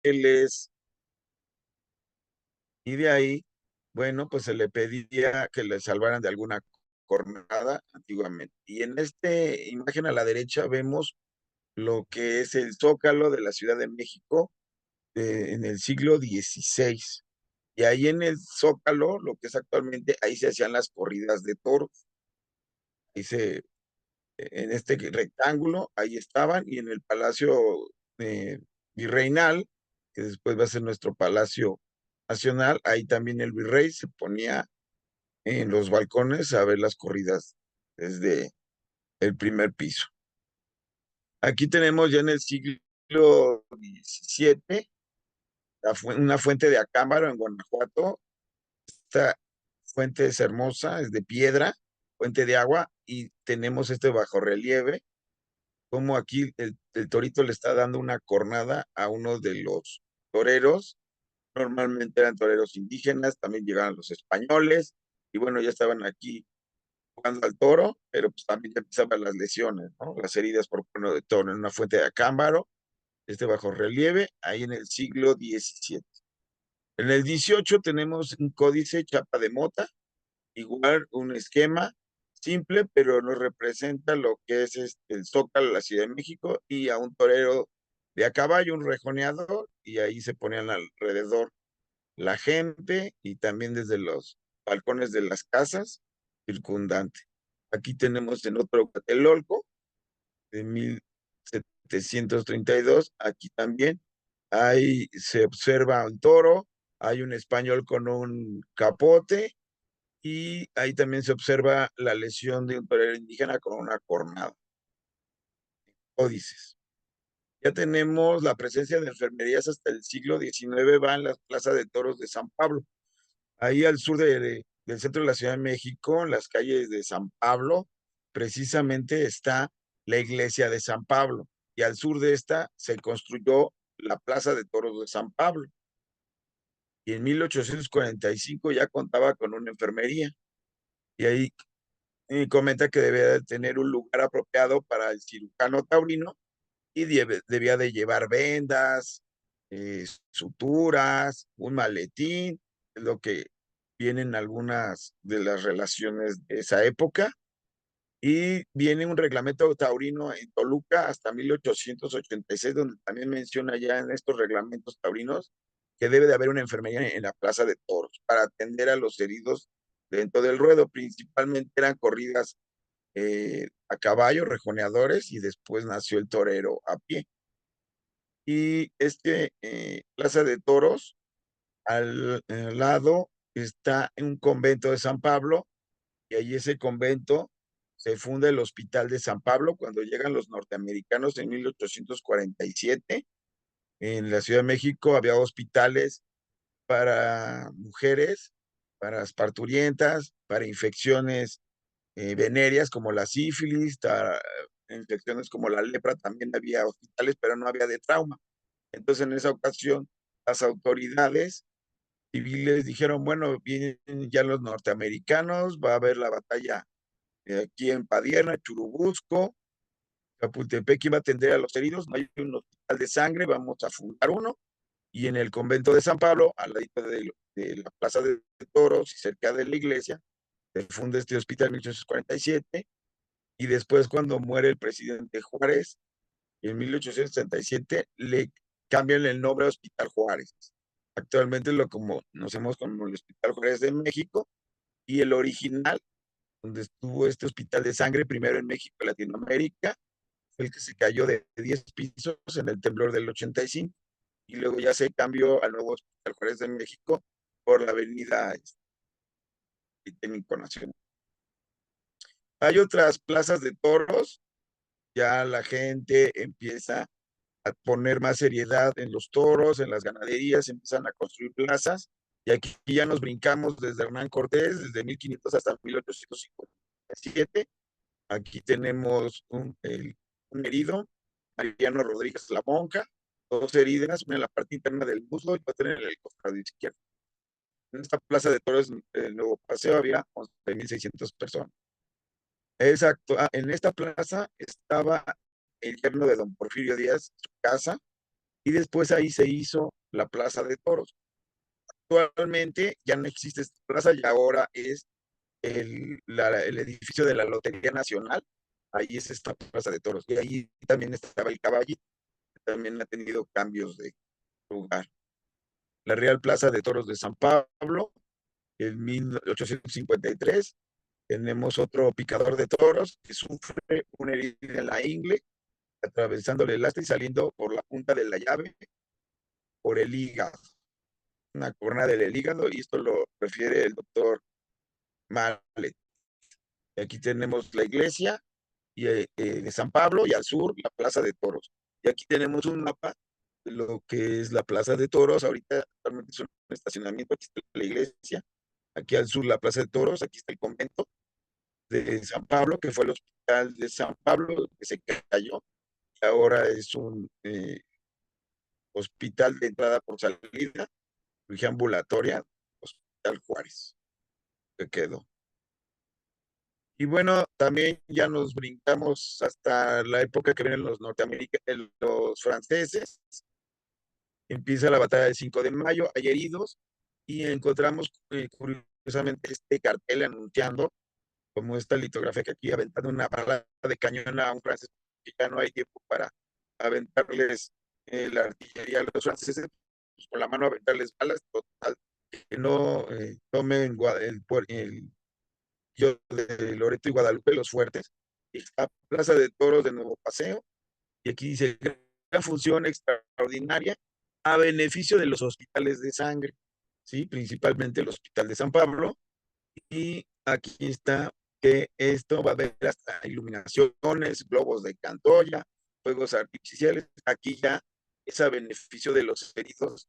Ángeles, y de ahí, bueno, pues se le pedía que le salvaran de alguna cornada antiguamente. Y en esta imagen a la derecha vemos lo que es el Zócalo de la Ciudad de México en el siglo XVI. Y ahí en el Zócalo, lo que es actualmente, ahí se hacían las corridas de toros. Ahí en este rectángulo, ahí estaban, y en el Palacio eh, Virreinal, que después va a ser nuestro Palacio Nacional, ahí también el virrey se ponía en los balcones a ver las corridas desde el primer piso. Aquí tenemos ya en el siglo XVII una fuente de Acámbaro en Guanajuato. Esta fuente es hermosa, es de piedra, fuente de agua, y tenemos este bajorrelieve, como aquí el torito le está dando una cornada a uno de los toreros. Normalmente eran toreros indígenas, también llegaban los españoles, y bueno, ya estaban aquí jugando al toro, pero pues también ya empezaban las lesiones, ¿no? Las heridas por cuerno de toro en una fuente de Acámbaro, este bajorrelieve, ahí en el siglo XVII. En el XVIII tenemos un códice chapa de mota, igual un esquema simple, pero nos representa lo que es el Zócalo de la Ciudad de México, y a un torero de a caballo, un rejoneador, y ahí se ponían alrededor la gente y también desde los balcones de las casas circundantes. Aquí tenemos en otro Tlatelolco de 1732, aquí también, ahí se observa un toro, hay un español con un capote, y ahí también se observa la lesión de un torero indígena con una cornada. Códices. Ya tenemos la presencia de enfermerías hasta el siglo XIX, va en la Plaza de Toros de San Pablo. Ahí al sur del centro de la Ciudad de México, en las calles de San Pablo, precisamente está la iglesia de San Pablo. Y al sur de esta se construyó la Plaza de Toros de San Pablo. Y en 1845 ya contaba con una enfermería. Y ahí comenta que debía de tener un lugar apropiado para el cirujano taurino, y debía de llevar vendas, suturas, un maletín, es lo que vienen algunas de las relaciones de esa época. Y viene un reglamento taurino en Toluca hasta 1886, donde también menciona ya en estos reglamentos taurinos que debe de haber una enfermería en la Plaza de Toros para atender a los heridos dentro del ruedo. Principalmente eran corridas a caballo, rejoneadores, y después nació el torero a pie. Y Plaza de Toros, al lado está un convento de San Pablo, y allí ese convento se funda el Hospital de San Pablo cuando llegan los norteamericanos en 1847. En la Ciudad de México había hospitales para mujeres, para parturientas, para infecciones venéreas como la sífilis, infecciones como la lepra, también había hospitales, pero no había de trauma. Entonces, en esa ocasión, las autoridades civiles dijeron, bueno, vienen ya los norteamericanos, va a haber la batalla aquí en Padierna, Churubusco, Chapultepec iba a atender a los heridos, no hay un hospital de sangre, vamos a fundar uno, y en el convento de San Pablo, al lado de la Plaza de Toros y cerca de la iglesia, se funda este hospital en 1847, y después cuando muere el presidente Juárez, en 1867 le cambian el nombre a Hospital Juárez. Actualmente lo conocemos como el Hospital Juárez de México, y el original, donde estuvo este hospital de sangre, primero en México y Latinoamérica, fue el que se cayó de 10 pisos en el temblor del 85, y luego ya se cambió al nuevo Hospital Juárez de México por la avenida Técnico Nacional. Hay otras plazas de toros, ya la gente empieza a poner más seriedad en los toros, en las ganaderías, empiezan a construir plazas, y aquí ya nos brincamos desde Hernán Cortés, desde 1500 hasta 1857. Aquí tenemos un herido, Mariano Rodríguez La Monja, dos heridas, una en la parte interna del muslo y otra en el costado izquierdo. En esta plaza de toros, el nuevo paseo, había 11.600 personas. Exacto. En esta plaza estaba el yerno de don Porfirio Díaz, su casa, y después ahí se hizo la Plaza de Toros. Actualmente ya no existe esta plaza y ahora es el edificio de la Lotería Nacional. Ahí es esta Plaza de Toros. Y ahí también estaba el Caballito, que también ha tenido cambios de lugar. La Real Plaza de Toros de San Pablo, en 1853. Tenemos otro picador de toros que sufre una herida en la ingle, atravesándole el asta y saliendo por la punta de la llave por el hígado, una corona del hígado, y esto lo refiere el doctor Mallet. Aquí tenemos la iglesia de San Pablo y al sur la Plaza de Toros. Y aquí tenemos un mapa de lo que es la Plaza de Toros. Ahorita actualmente es un estacionamiento, aquí está la iglesia, aquí al sur la Plaza de Toros, aquí está el convento de San Pablo, que fue el hospital de San Pablo que se cayó, y ahora es un hospital de entrada por salida, cirugía ambulatoria, Hospital Juárez, que quedó. Y bueno, también ya nos brincamos hasta la época que vienen los norteamericanos, los franceses. Empieza la batalla del 5 de mayo, hay heridos y encontramos curiosamente este cartel anunciando, como esta litografía que aquí, aventando una bala de cañón a un francés, que ya no hay tiempo para aventarles la artillería a los franceses, pues con la mano aventarles balas, total, que no tomen el yo de Loreto y Guadalupe, los fuertes, y la Plaza de Toros de Nuevo Paseo, y aquí dice, gran función extraordinaria a beneficio de los hospitales de sangre, ¿sí? Principalmente el Hospital de San Pablo, y aquí está que esto va a haber hasta iluminaciones, globos de Cantoya, fuegos artificiales, aquí ya es a beneficio de los heridos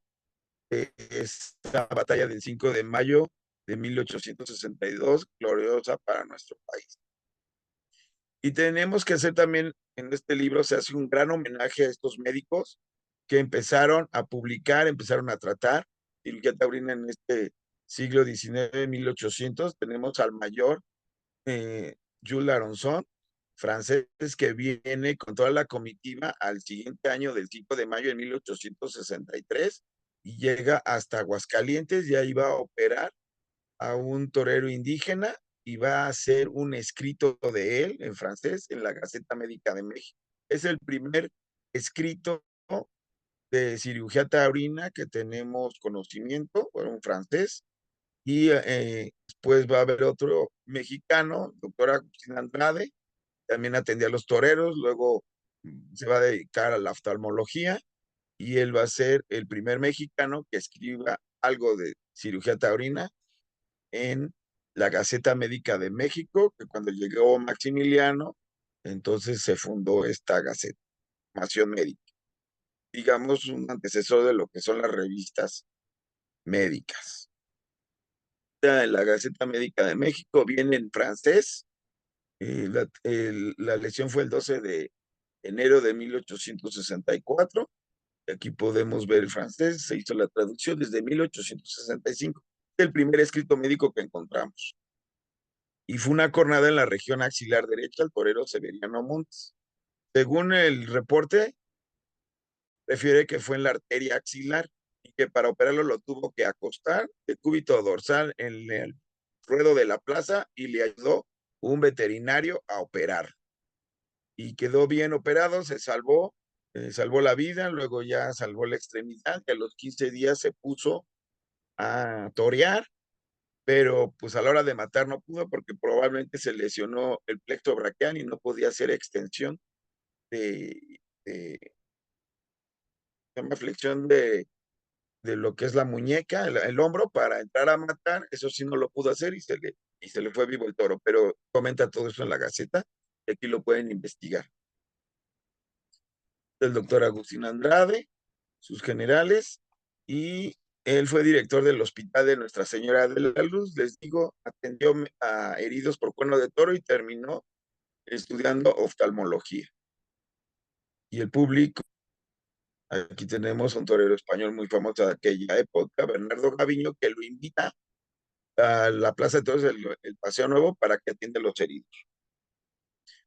de esta batalla del 5 de mayo de 1862, gloriosa para nuestro país. Y tenemos que hacer también, en este libro se hace un gran homenaje a estos médicos que empezaron a publicar, empezaron a tratar cirugía taurina en este siglo XIX, 1800. Tenemos al mayor Jules Laronson, francés, que viene con toda la comitiva al siguiente año del 5 de mayo de 1863 y llega hasta Aguascalientes y ahí va a operar a un torero indígena y va a hacer un escrito de él en francés en la Gaceta Médica de México. Es el primer escrito de cirugía taurina que tenemos conocimiento, bueno, un francés, y después va a haber otro mexicano, doctor Agustín Andrade, también atendía a los toreros, luego se va a dedicar a la oftalmología y él va a ser el primer mexicano que escriba algo de cirugía taurina en la Gaceta Médica de México, que cuando llegó Maximiliano, entonces se fundó esta Gaceta, Nación Médica, digamos un antecesor de lo que son las revistas médicas. La Gaceta Médica de México viene en francés, la lesión fue el 12 de enero de 1864, aquí podemos ver el francés, se hizo la traducción desde 1865, el primer escrito médico que encontramos. Y fue una cornada en la región axilar derecha al torero Severiano Montes. Según el reporte, refiere que fue en la arteria axilar y que para operarlo lo tuvo que acostar de cúbito dorsal en el ruedo de la plaza y le ayudó un veterinario a operar. Y quedó bien operado, se salvó la vida, luego ya salvó la extremidad, que a los 15 días se puso a torear, pero pues a la hora de matar no pudo porque probablemente se lesionó el plexo braquial y no podía hacer extensión de llama flexión de lo que es la muñeca, el hombro, para entrar a matar, eso sí no lo pudo hacer y se le fue vivo el toro, pero comenta todo eso en la Gaceta, y aquí lo pueden investigar. El doctor Agustín Andrade, sus generales, y él fue director del Hospital de Nuestra Señora de la Luz, les digo, atendió a heridos por cuerno de toro y terminó estudiando oftalmología. Y el público, aquí tenemos un torero español muy famoso de aquella época, Bernardo Gaviño, que lo invita a la Plaza de Toros, el Paseo Nuevo, para que atienda a los heridos.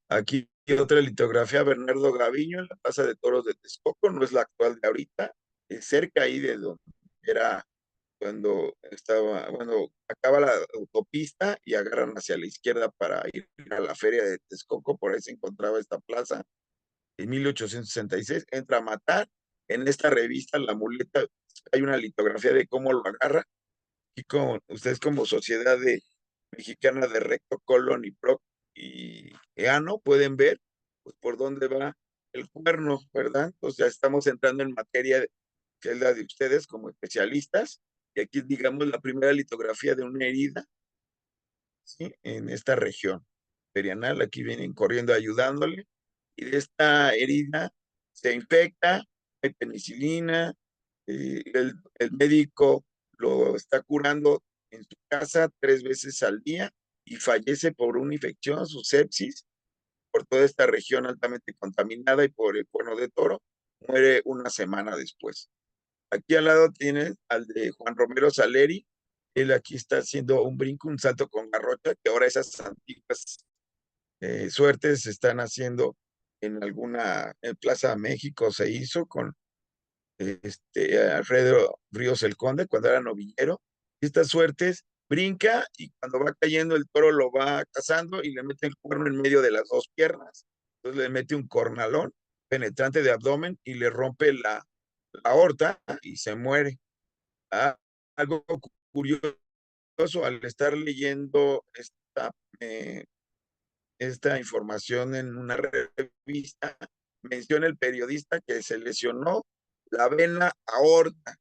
Aquí otra litografía, Bernardo Gaviño, en la Plaza de Toros de Texcoco, no es la actual de ahorita, es cerca ahí de donde era cuando estaba, bueno, acaba la autopista y agarran hacia la izquierda para ir a la feria de Texcoco, por ahí se encontraba esta plaza. En 1866 entra a matar. En esta revista, La Muleta, hay una litografía de cómo lo agarra y con ustedes como sociedad mexicana de Recto, Colón y Proc y Eano pueden ver pues, por dónde va el cuerno, ¿verdad? Entonces ya estamos entrando en materia que es la de ustedes como especialistas. Y aquí, digamos, la primera litografía de una herida, ¿sí? En esta región perianal, aquí vienen corriendo ayudándole. Y de esta herida se infecta, hay penicilina, el médico lo está curando en su casa 3 veces al día y fallece por una infección, su sepsis, por toda esta región altamente contaminada y por el cuerno de toro, muere una semana después. Aquí al lado tienes al de Juan Romero Saleri, él aquí está haciendo un brinco, un salto con garrocha, que ahora esas antiguas suertes se están haciendo en alguna, en Plaza México se hizo con Alfredo Ríos el Conde, cuando era novillero. Estas suertes brinca y cuando va cayendo el toro lo va cazando y le mete el cuerno en medio de las dos piernas. Entonces le mete un cornalón penetrante de abdomen y le rompe la aorta y se muere. Ah, algo curioso al estar leyendo eh, esta información en una revista, menciona el periodista que se lesionó la vena aorta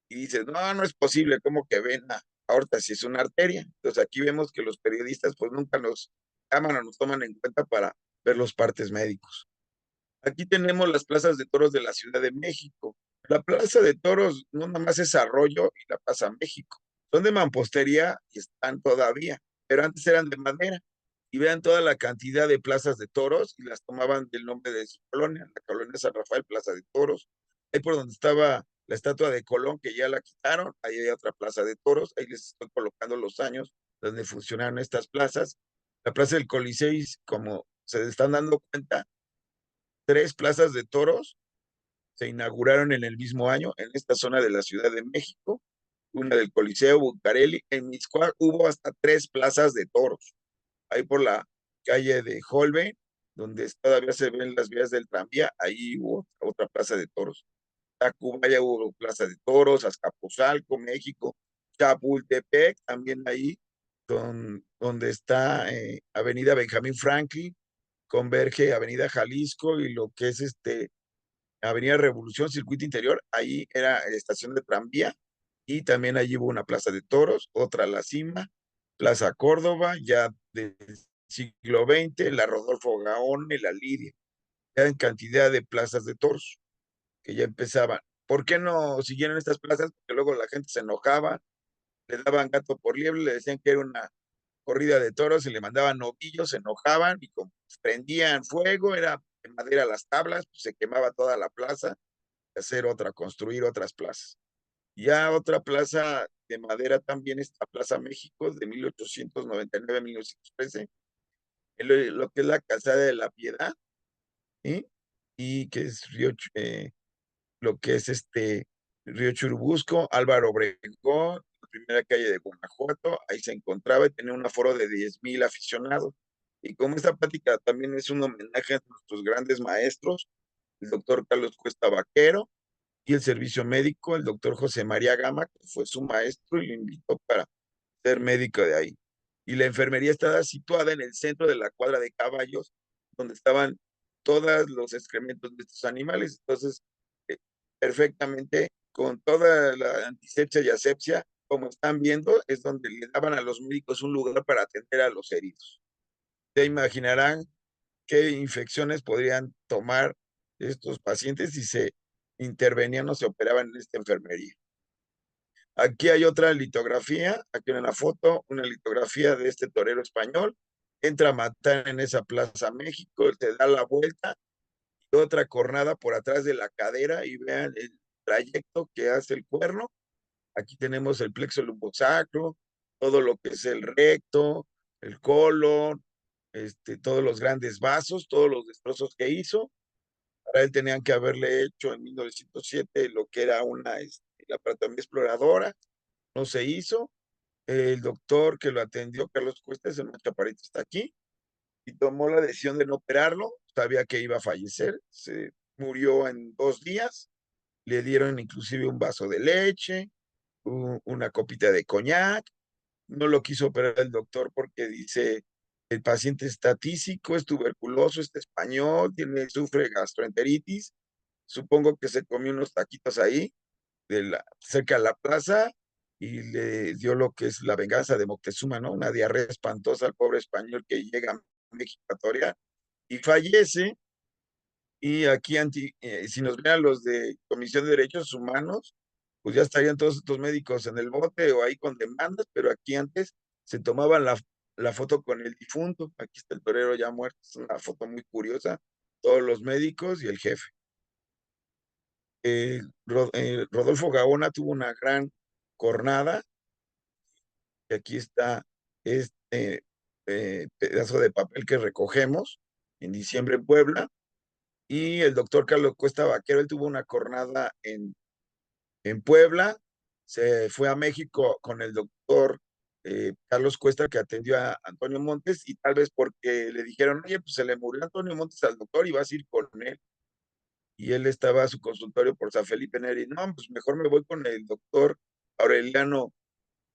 y dice, no, no es posible, ¿cómo que vena aorta si es una arteria? Entonces aquí vemos que los periodistas pues nunca nos llaman o nos toman en cuenta para ver los partes médicos. Aquí tenemos las plazas de toros de la Ciudad de México. La plaza de toros no nada más es Arroyo y la Plaza México. Son de mampostería y están todavía, pero antes eran de madera. Y vean toda la cantidad de plazas de toros y las tomaban del nombre de su colonia, la colonia San Rafael, Plaza de Toros. Ahí por donde estaba la estatua de Colón, que ya la quitaron, ahí hay otra plaza de toros, ahí les estoy colocando los años donde funcionaron estas plazas. La plaza del Coliseo, como se están dando cuenta, 3 plazas de toros se inauguraron en el mismo año en esta zona de la Ciudad de México, una del Coliseo Bucareli. En Mixcoac hubo hasta 3 plazas de toros, ahí por la calle de Holbein, donde todavía se ven las vías del tranvía, ahí hubo otra plaza de toros. Tacubaya hubo plaza de toros, Azcapotzalco, México, Chapultepec, también ahí, donde está Avenida Benjamín Franklin, converge Avenida Jalisco y lo que es Avenida Revolución, Circuito Interior, ahí era estación de tranvía y también allí hubo una plaza de toros, otra La Cima, Plaza Córdoba, ya del siglo XX, la Rodolfo Gaón y la Lidia, ya en cantidad de plazas de toros que ya empezaban. ¿Por qué no siguieron estas plazas? Porque luego la gente se enojaba, le daban gato por liebre, le decían que era una corrida de toros y le mandaban novillos, se enojaban y como prendían fuego, era de madera las tablas, pues se quemaba toda la plaza, hacer otra, construir otras plazas. Ya otra plaza de madera también está Plaza México de 1899 a 1913, lo que es la Calzada de la Piedad, ¿sí? Y que es lo que es Río Churubusco, Álvaro Obregón, la primera calle de Guanajuato, ahí se encontraba y tenía un aforo de 10,000 aficionados. Y como esta plática también es un homenaje a nuestros grandes maestros, el doctor Carlos Cuesta Vaquero, y el servicio médico, el doctor José María Gama, que fue su maestro y lo invitó para ser médico de ahí. Y la enfermería estaba situada en el centro de la cuadra de caballos, donde estaban todos los excrementos de estos animales. Entonces, eh, perfectamente, con toda la antisepsia y asepsia, como están viendo, es donde le daban a los médicos un lugar para atender a los heridos. Se imaginarán qué infecciones podrían tomar estos pacientes si se intervenían o se operaban en esta enfermería. Aquí hay otra litografía, aquí en la foto, una litografía de este torero español. Entra a matar en esa Plaza México, te da la vuelta y otra cornada por atrás de la cadera y vean el trayecto que hace el cuerno. Aquí tenemos el plexo lumbosacro, todo lo que es el recto, el colon, todos los grandes vasos, todos los destrozos que hizo. Para él tenían que haberle hecho en 1907 lo que era la anatomía exploradora, no se hizo. El doctor que lo atendió, Carlos Cuesta, ese más chaparrito está aquí, y tomó la decisión de no operarlo, sabía que iba a fallecer, se murió en 2 días, le dieron inclusive un vaso de leche, una copita de coñac, no lo quiso operar el doctor porque dice, el paciente está tísico, es tuberculoso, es español, sufre gastroenteritis, supongo que se comió unos taquitos ahí, cerca de la plaza, y le dio lo que es la venganza de Moctezuma, ¿no? Una diarrea espantosa al pobre español que llega a México a torear y fallece. Y aquí, si nos vean los de Comisión de Derechos Humanos, pues ya estarían todos estos médicos en el bote o ahí con demandas, pero aquí antes se tomaban la foto con el difunto. Aquí está el torero ya muerto, es una foto muy curiosa, todos los médicos y el jefe. Rodolfo Gaona tuvo una gran cornada, y aquí está este pedazo de papel que recogemos en diciembre en Puebla, y el doctor Carlos Cuesta Vaquero, él tuvo una cornada en Puebla, se fue a México con el doctor Carlos Cuesta, que atendió a Antonio Montes, y tal vez porque le dijeron, oye, pues se le murió Antonio Montes al doctor y vas a ir con él. Y él estaba a su consultorio por San Felipe Neri. No, pues mejor me voy con el doctor Aureliano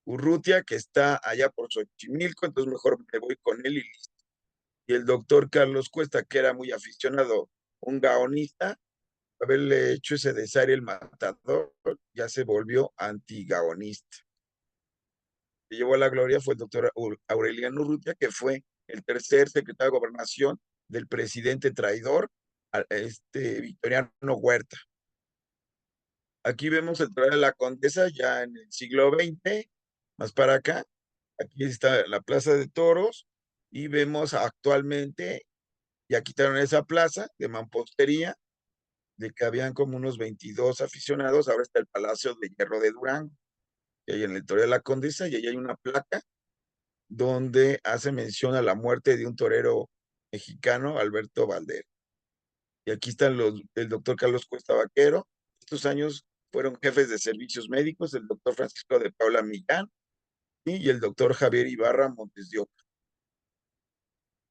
Urrutia, que está allá por Xochimilco, entonces mejor me voy con él y listo. Y el doctor Carlos Cuesta, que era muy aficionado, un gaonista, haberle hecho ese de Sari el Matador, ya se volvió antigaonista. Que llevó a la gloria fue el doctor Aureliano Urrutia, que fue el tercer secretario de Gobernación del presidente traidor, Victoriano Huerta. Aquí vemos el Torreón de la Condesa ya en el siglo XX, más para acá. Aquí está la Plaza de Toros y vemos actualmente, ya quitaron esa plaza de mampostería, de que habían como unos 22 aficionados, ahora está el Palacio de Hierro de Durango, y ahí en el Torreón de la Condesa, y ahí hay una placa donde hace mención a la muerte de un torero mexicano, Alberto Valdés. Y aquí están el doctor Carlos Cuesta Vaquero. Estos años fueron jefes de servicios médicos, el doctor Francisco de Paula Millán y el doctor Javier Ibarra Montes de Oca.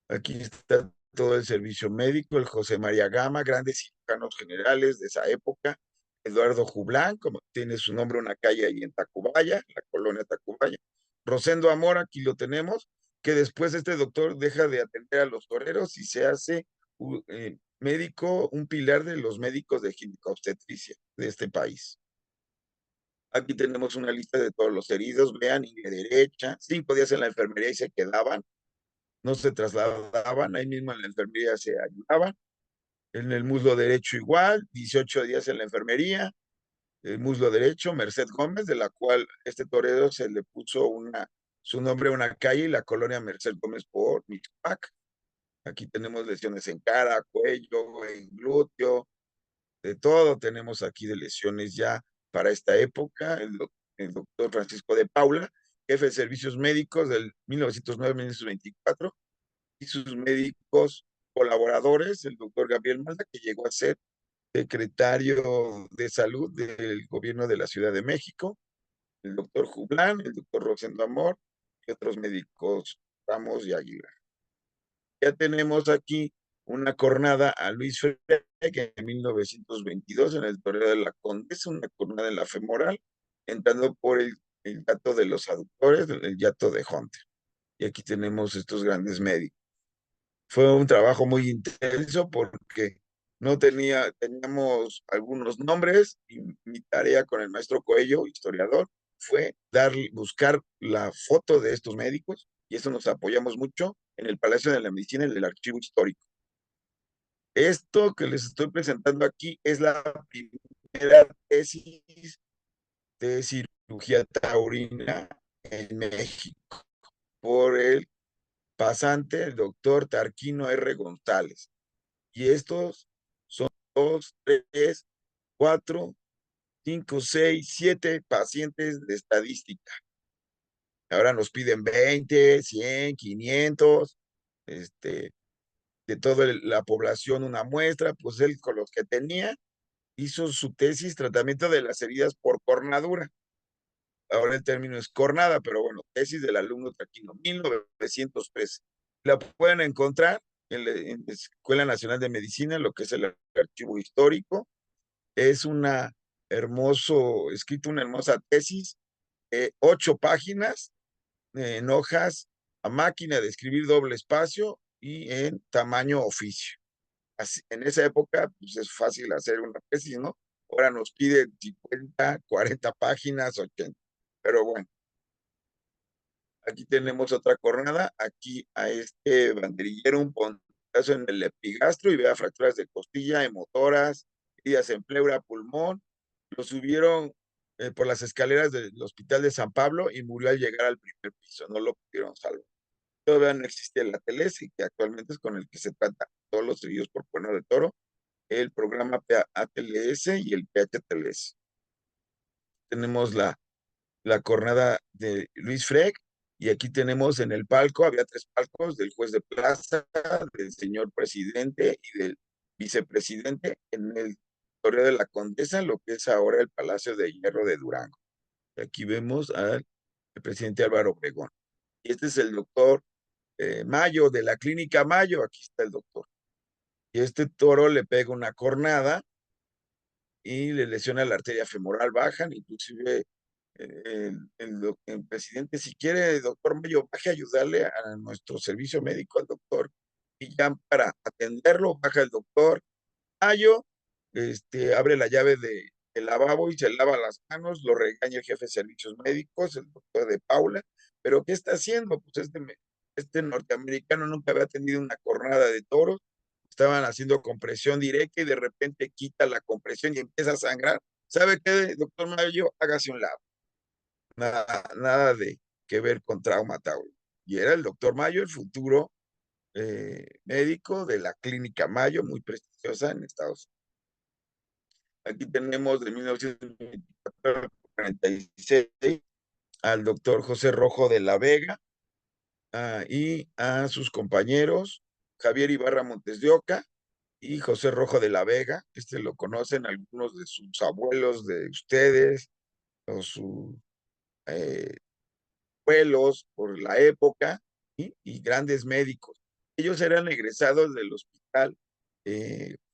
Aquí está todo el servicio médico, el José María Gama, grandes cirujanos generales de esa época, Eduardo Jublán, como tiene su nombre una calle ahí en Tacubaya, la colonia Tacubaya. Rosendo Amor, aquí lo tenemos, que después este doctor deja de atender a los toreros y se hace médico, un pilar de los médicos de ginecobstetricia de este país. Aquí tenemos una lista de todos los heridos, vean, ingle derecha, 5 días en la enfermería y se quedaban, no se trasladaban, ahí mismo en la enfermería se ayudaban. En el muslo derecho igual, 18 días en la enfermería, el muslo derecho, Merced Gómez, de la cual este torero se le puso su nombre a una calle, la colonia Merced Gómez por Mixpac. Aquí tenemos lesiones en cara, cuello, en glúteo, de todo tenemos aquí de lesiones ya para esta época. El doctor Francisco de Paula, jefe de servicios médicos del 1909-1924, y sus médicos colaboradores, el doctor Gabriel Malda, que llegó a ser secretario de salud del gobierno de la Ciudad de México, el doctor Jublán, el doctor Rosendo Amor y otros médicos Ramos y Aguilar. Ya tenemos aquí una cornada a Luis Freire, que en 1922 en el Toreo de la Condesa, una cornada en la femoral, entrando por el yato de los aductores, el yato de Hunter. Y aquí tenemos estos grandes médicos. Fue un trabajo muy intenso porque teníamos algunos nombres, y mi tarea con el maestro Coello, historiador, fue buscar la foto de estos médicos, y eso nos apoyamos mucho en el Palacio de la Medicina, en el Archivo Histórico. Esto que les estoy presentando aquí es la primera tesis de cirugía taurina en México por el pasante, el doctor Tarquino R. González. Y estos son 2, 3, 4, 5, 6, 7 pacientes de estadística. Ahora nos piden 20, 100, 500. de toda la población una muestra, pues él con los que tenía hizo su tesis, tratamiento de las heridas por cornadura. Ahora el término es cornada, pero bueno, tesis del alumno Traquino, 1913. La pueden encontrar en la Escuela Nacional de Medicina, lo que es el archivo histórico. Es escrito una hermosa tesis, 8 páginas, en hojas a máquina de escribir doble espacio y en tamaño oficio. En esa época, pues es fácil hacer una tesis, ¿no? Ahora nos piden 50, 40 páginas, 80. Pero bueno, aquí tenemos otra cornada. Aquí a este banderillero un pontazo en el epigastro y vea fracturas de costilla, hemotoras, heridas en pleura, pulmón. Lo subieron por las escaleras del Hospital de San Pablo y murió al llegar al primer piso. No lo pudieron salvar. Todavía no existe la TLS, que actualmente es con el que se trata todos los heridos por cuerno de toro, el programa ATLS y el PHTLS. Tenemos la cornada de Luis Freg, y aquí tenemos en el palco, había 3 palcos, del juez de plaza, del señor presidente y del vicepresidente, en el Toreo de la Condesa, lo que es ahora el Palacio de Hierro de Durango. Aquí vemos al presidente Álvaro Obregón. Y este es el doctor Mayo, de la clínica Mayo, aquí está el doctor. Y este toro le pega una cornada y le lesiona la arteria femoral baja, inclusive el presidente, si quiere, doctor Mayo, baje a ayudarle a nuestro servicio médico, al doctor, y ya para atenderlo, baja el doctor Mayo, abre la llave del lavabo y se lava las manos, lo regaña el jefe de servicios médicos, el doctor de Paula, pero ¿qué está haciendo? Pues este norteamericano nunca había tenido una cornada de toros, estaban haciendo compresión directa y de repente quita la compresión y empieza a sangrar. ¿Sabe qué, doctor Mayo? Hágase un lado. Nada de que ver con trauma Tauro. Y era el doctor Mayo, el futuro médico de la clínica Mayo, muy prestigiosa en Estados Unidos. Aquí tenemos de 1924 al 46 al doctor José Rojo de la Vega, y a sus compañeros Javier Ibarra Montes de Oca y José Rojo de la Vega. Lo conocen algunos de sus abuelos, de ustedes, o sus eh, abuelos por la época, y grandes médicos. Ellos eran egresados del Hospital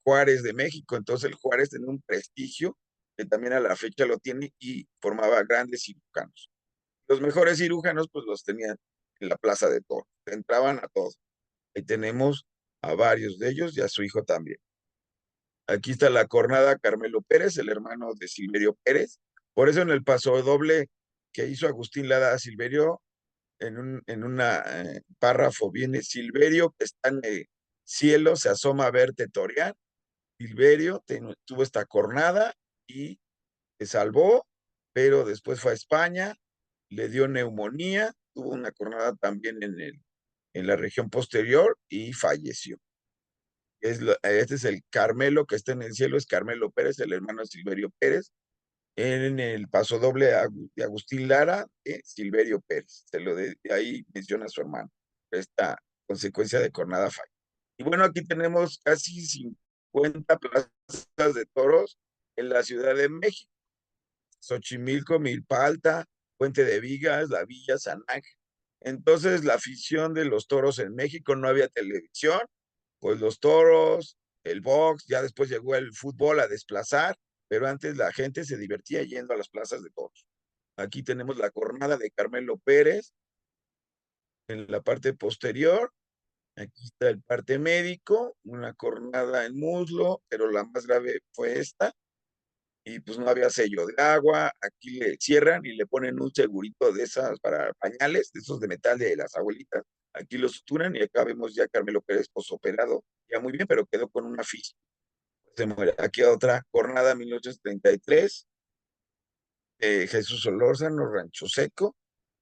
Juárez de México, entonces el Juárez tenía un prestigio que también a la fecha lo tiene y formaba grandes cirujanos. Los mejores cirujanos pues los tenían en la Plaza de Toros, entraban a todos. Ahí tenemos a varios de ellos y a su hijo también. Aquí está la cornada Carmelo Pérez, el hermano de Silverio Pérez. Por eso en el paso doble que hizo Agustín Lara a Silverio, en una párrafo viene: Silverio, que está en el cielo, se asoma a verte torear. Silverio tuvo esta cornada y se salvó, pero después fue a España, le dio neumonía, tuvo una cornada también en la región posterior y falleció. Este es el Carmelo que está en el cielo, es Carmelo Pérez, el hermano de Silverio Pérez. En el paso doble de Agustín Lara, Silverio Pérez. De ahí menciona a su hermano. Esta consecuencia de cornada falla. Y bueno, aquí tenemos casi 50 plazas de toros en la Ciudad de México: Xochimilco, Milpa Alta, Puente de Vigas, La Villa, San Ángel. Entonces, la afición de los toros en México, no había televisión, pues los toros, el box, ya después llegó el fútbol a desplazar, pero antes la gente se divertía yendo a las plazas de toros. Aquí tenemos la cornada de Carmelo Pérez en la parte posterior. Aquí está el parte médico, una cornada en muslo, pero la más grave fue esta, y pues no había sello de agua. Aquí le cierran y le ponen un segurito de esas para pañales, de esos de metal de las abuelitas. Aquí lo suturan y acá vemos ya a Carmelo Pérez posoperado, ya muy bien, pero quedó con una fisa. Se muere. Aquí otra cornada, 1833, Jesús Solórzano, Rancho Seco,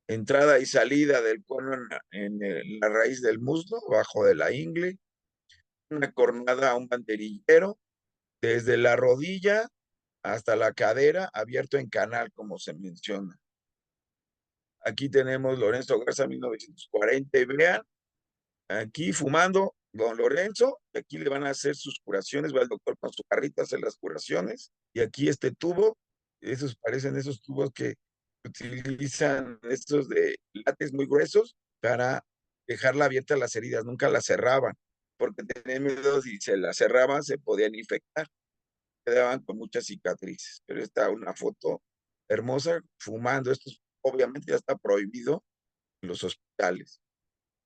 entrada y salida del cuerno en la raíz del muslo, bajo de la ingle, una cornada a un banderillero, desde la rodilla hasta la cadera, abierto en canal, como se menciona. Aquí tenemos Lorenzo Garza, 1940, y vean Aquí fumando don Lorenzo, y aquí le van a hacer sus curaciones, va el doctor con su carrita a hacer las curaciones, y aquí este tubo, esos parecen esos tubos que utilizan estos de látex muy gruesos para dejarla abierta las heridas, nunca las cerraban, porque tenían miedo si se las cerraban se podían infectar, quedaban con muchas cicatrices. Pero esta una foto hermosa fumando, esto obviamente ya está prohibido en los hospitales.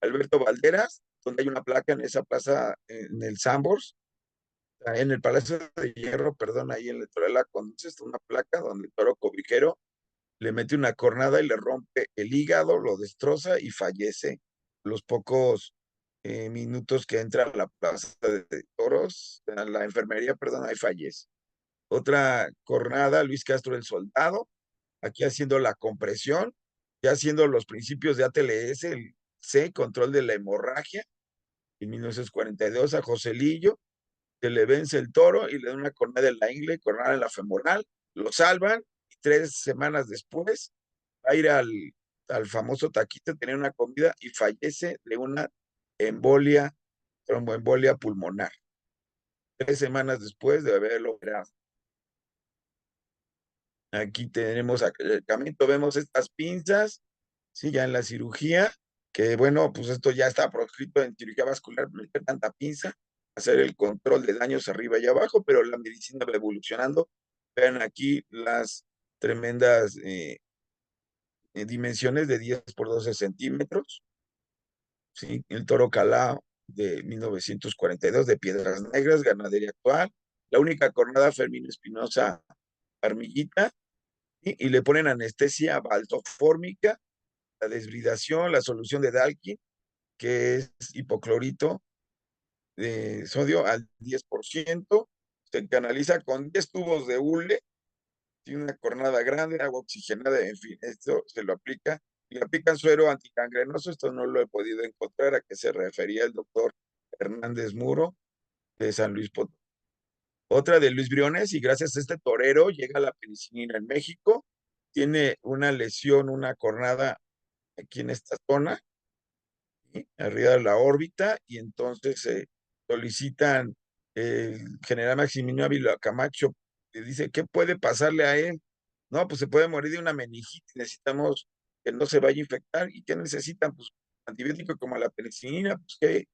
Alberto Valderas, donde hay una placa en esa plaza, en el Sambors, en el Palacio de Hierro, perdón, ahí en la Torre de la Condesa, está una placa donde el toro cobijero le mete una cornada y le rompe el hígado, lo destroza y fallece. Los pocos minutos que entra a la plaza de toros, a la enfermería, perdón, ahí fallece. Otra cornada, Luis Castro el Soldado, aquí haciendo la compresión, ya haciendo los principios de ATLS, el C, control de la hemorragia, en 1942 a Joselillo, que le vence el toro y le da una cornada en la ingle, cornada en la femoral, lo salvan y 3 semanas después va a ir al famoso taquito, tener una comida y fallece de una embolia, tromboembolia pulmonar. 3 semanas después de haberlo operado. Aquí tenemos acercamiento, vemos estas pinzas, sí, ya en la cirugía, que bueno, pues esto ya está proscrito en cirugía vascular, meter tanta pinza, hacer el control de daños arriba y abajo, pero la medicina va evolucionando. Vean aquí las tremendas dimensiones de 10 por 12 centímetros, ¿sí? El toro calao de 1942 de Piedras Negras, ganadería actual. La única cornada Fermín Espinosa Armillita, y le ponen anestesia baltofórmica, la desbridación, la solución de Dalkin, que es hipoclorito de sodio al 10%, se canaliza con 10 tubos de hule, tiene una cornada grande, agua oxigenada, en fin, esto se lo aplica, y le aplican suero anticangrenoso, esto no lo he podido encontrar, a qué se refería el doctor Hernández Muro de San Luis Potosí. Otra de Luis Briones, y gracias a este torero llega la penicilina en México, tiene una lesión, una cornada aquí en esta zona, ¿sí? Arriba de la órbita, y entonces solicitan el general Maximiliano Ávila Camacho, que dice, ¿qué puede pasarle a él? No, pues se puede morir de una meningitis, necesitamos que no se vaya a infectar. ¿Y qué necesitan? Pues antibiótico como la penicilina, pues ¿qué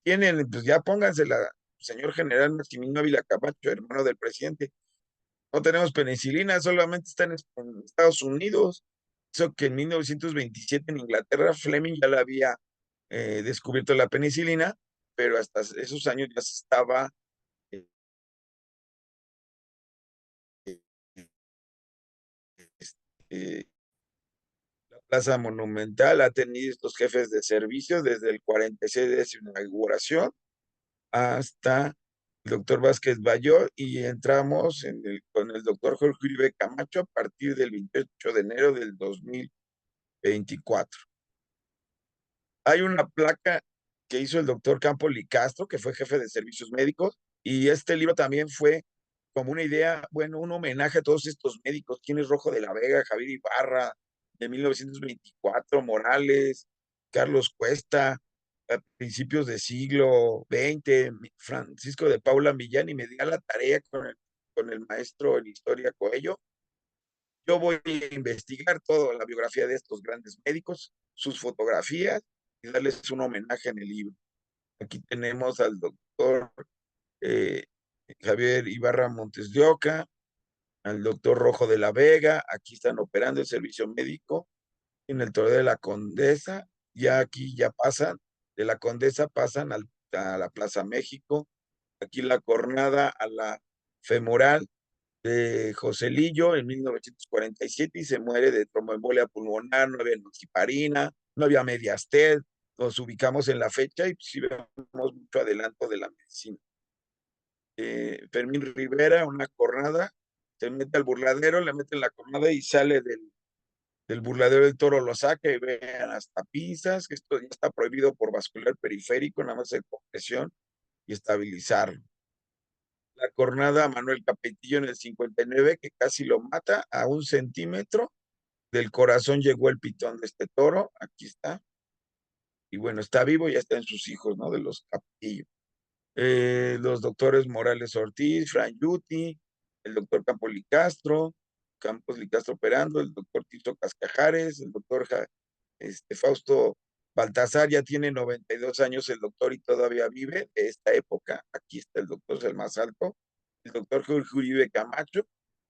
tienen? Pues ya póngansela, señor general Maximiliano Ávila Camacho, hermano del presidente. No tenemos penicilina, solamente está en Estados Unidos. Eso que en 1927 en Inglaterra Fleming ya la había descubierto la penicilina, pero hasta esos años ya se estaba eh, este, la Plaza Monumental ha tenido estos jefes de servicios desde el 46 de su inauguración hasta el doctor Vázquez Bayó, y entramos con el doctor Jorge Uribe Camacho a partir del 28 de enero del 2024. Hay una placa que hizo el doctor Campo Licastro, que fue jefe de servicios médicos, y este libro también fue como una idea, bueno, un homenaje a todos estos médicos, quién es Rojo de la Vega, Javier Ibarra, de 1924, Morales, Carlos Cuesta, a principios del siglo XX, Francisco de Paula Millán, y me di a la tarea con el maestro en historia Coello. Yo voy a investigar toda la biografía de estos grandes médicos, sus fotografías, y darles un homenaje en el libro. Aquí tenemos al doctor eh, Javier Ibarra Montes de Oca, al doctor Rojo de la Vega, aquí están operando el servicio médico, en el Torre de la Condesa, ya aquí ya pasan, de la Condesa pasan a la Plaza México, aquí la cornada a la femoral de Joselillo en 1947 y se muere de tromboembolia pulmonar, no había enoxaparina, no había Mediasted, nos ubicamos en la fecha y sí vemos mucho adelanto de la medicina. Fermín Rivera, una cornada, se mete al burladero, le meten la cornada y sale del burladero del toro, lo saca y vean hasta pinzas, que esto ya está prohibido por vascular periférico, nada más de compresión y estabilizarlo. La cornada a Manuel Capetillo en el 59, que casi lo mata a 1 centímetro del corazón, llegó el pitón de este toro, aquí está, y bueno, está vivo, ya está en sus hijos, ¿no? De los Capetillo. Los doctores Morales Ortiz, Fran Yuti, el doctor Campos Licastro Perando, el doctor Tito Cascajares, el doctor Fausto Baltasar, ya tiene 92 años el doctor y todavía vive de esta época. Aquí está el doctor, es el más alto. El doctor Jorge Uribe Camacho,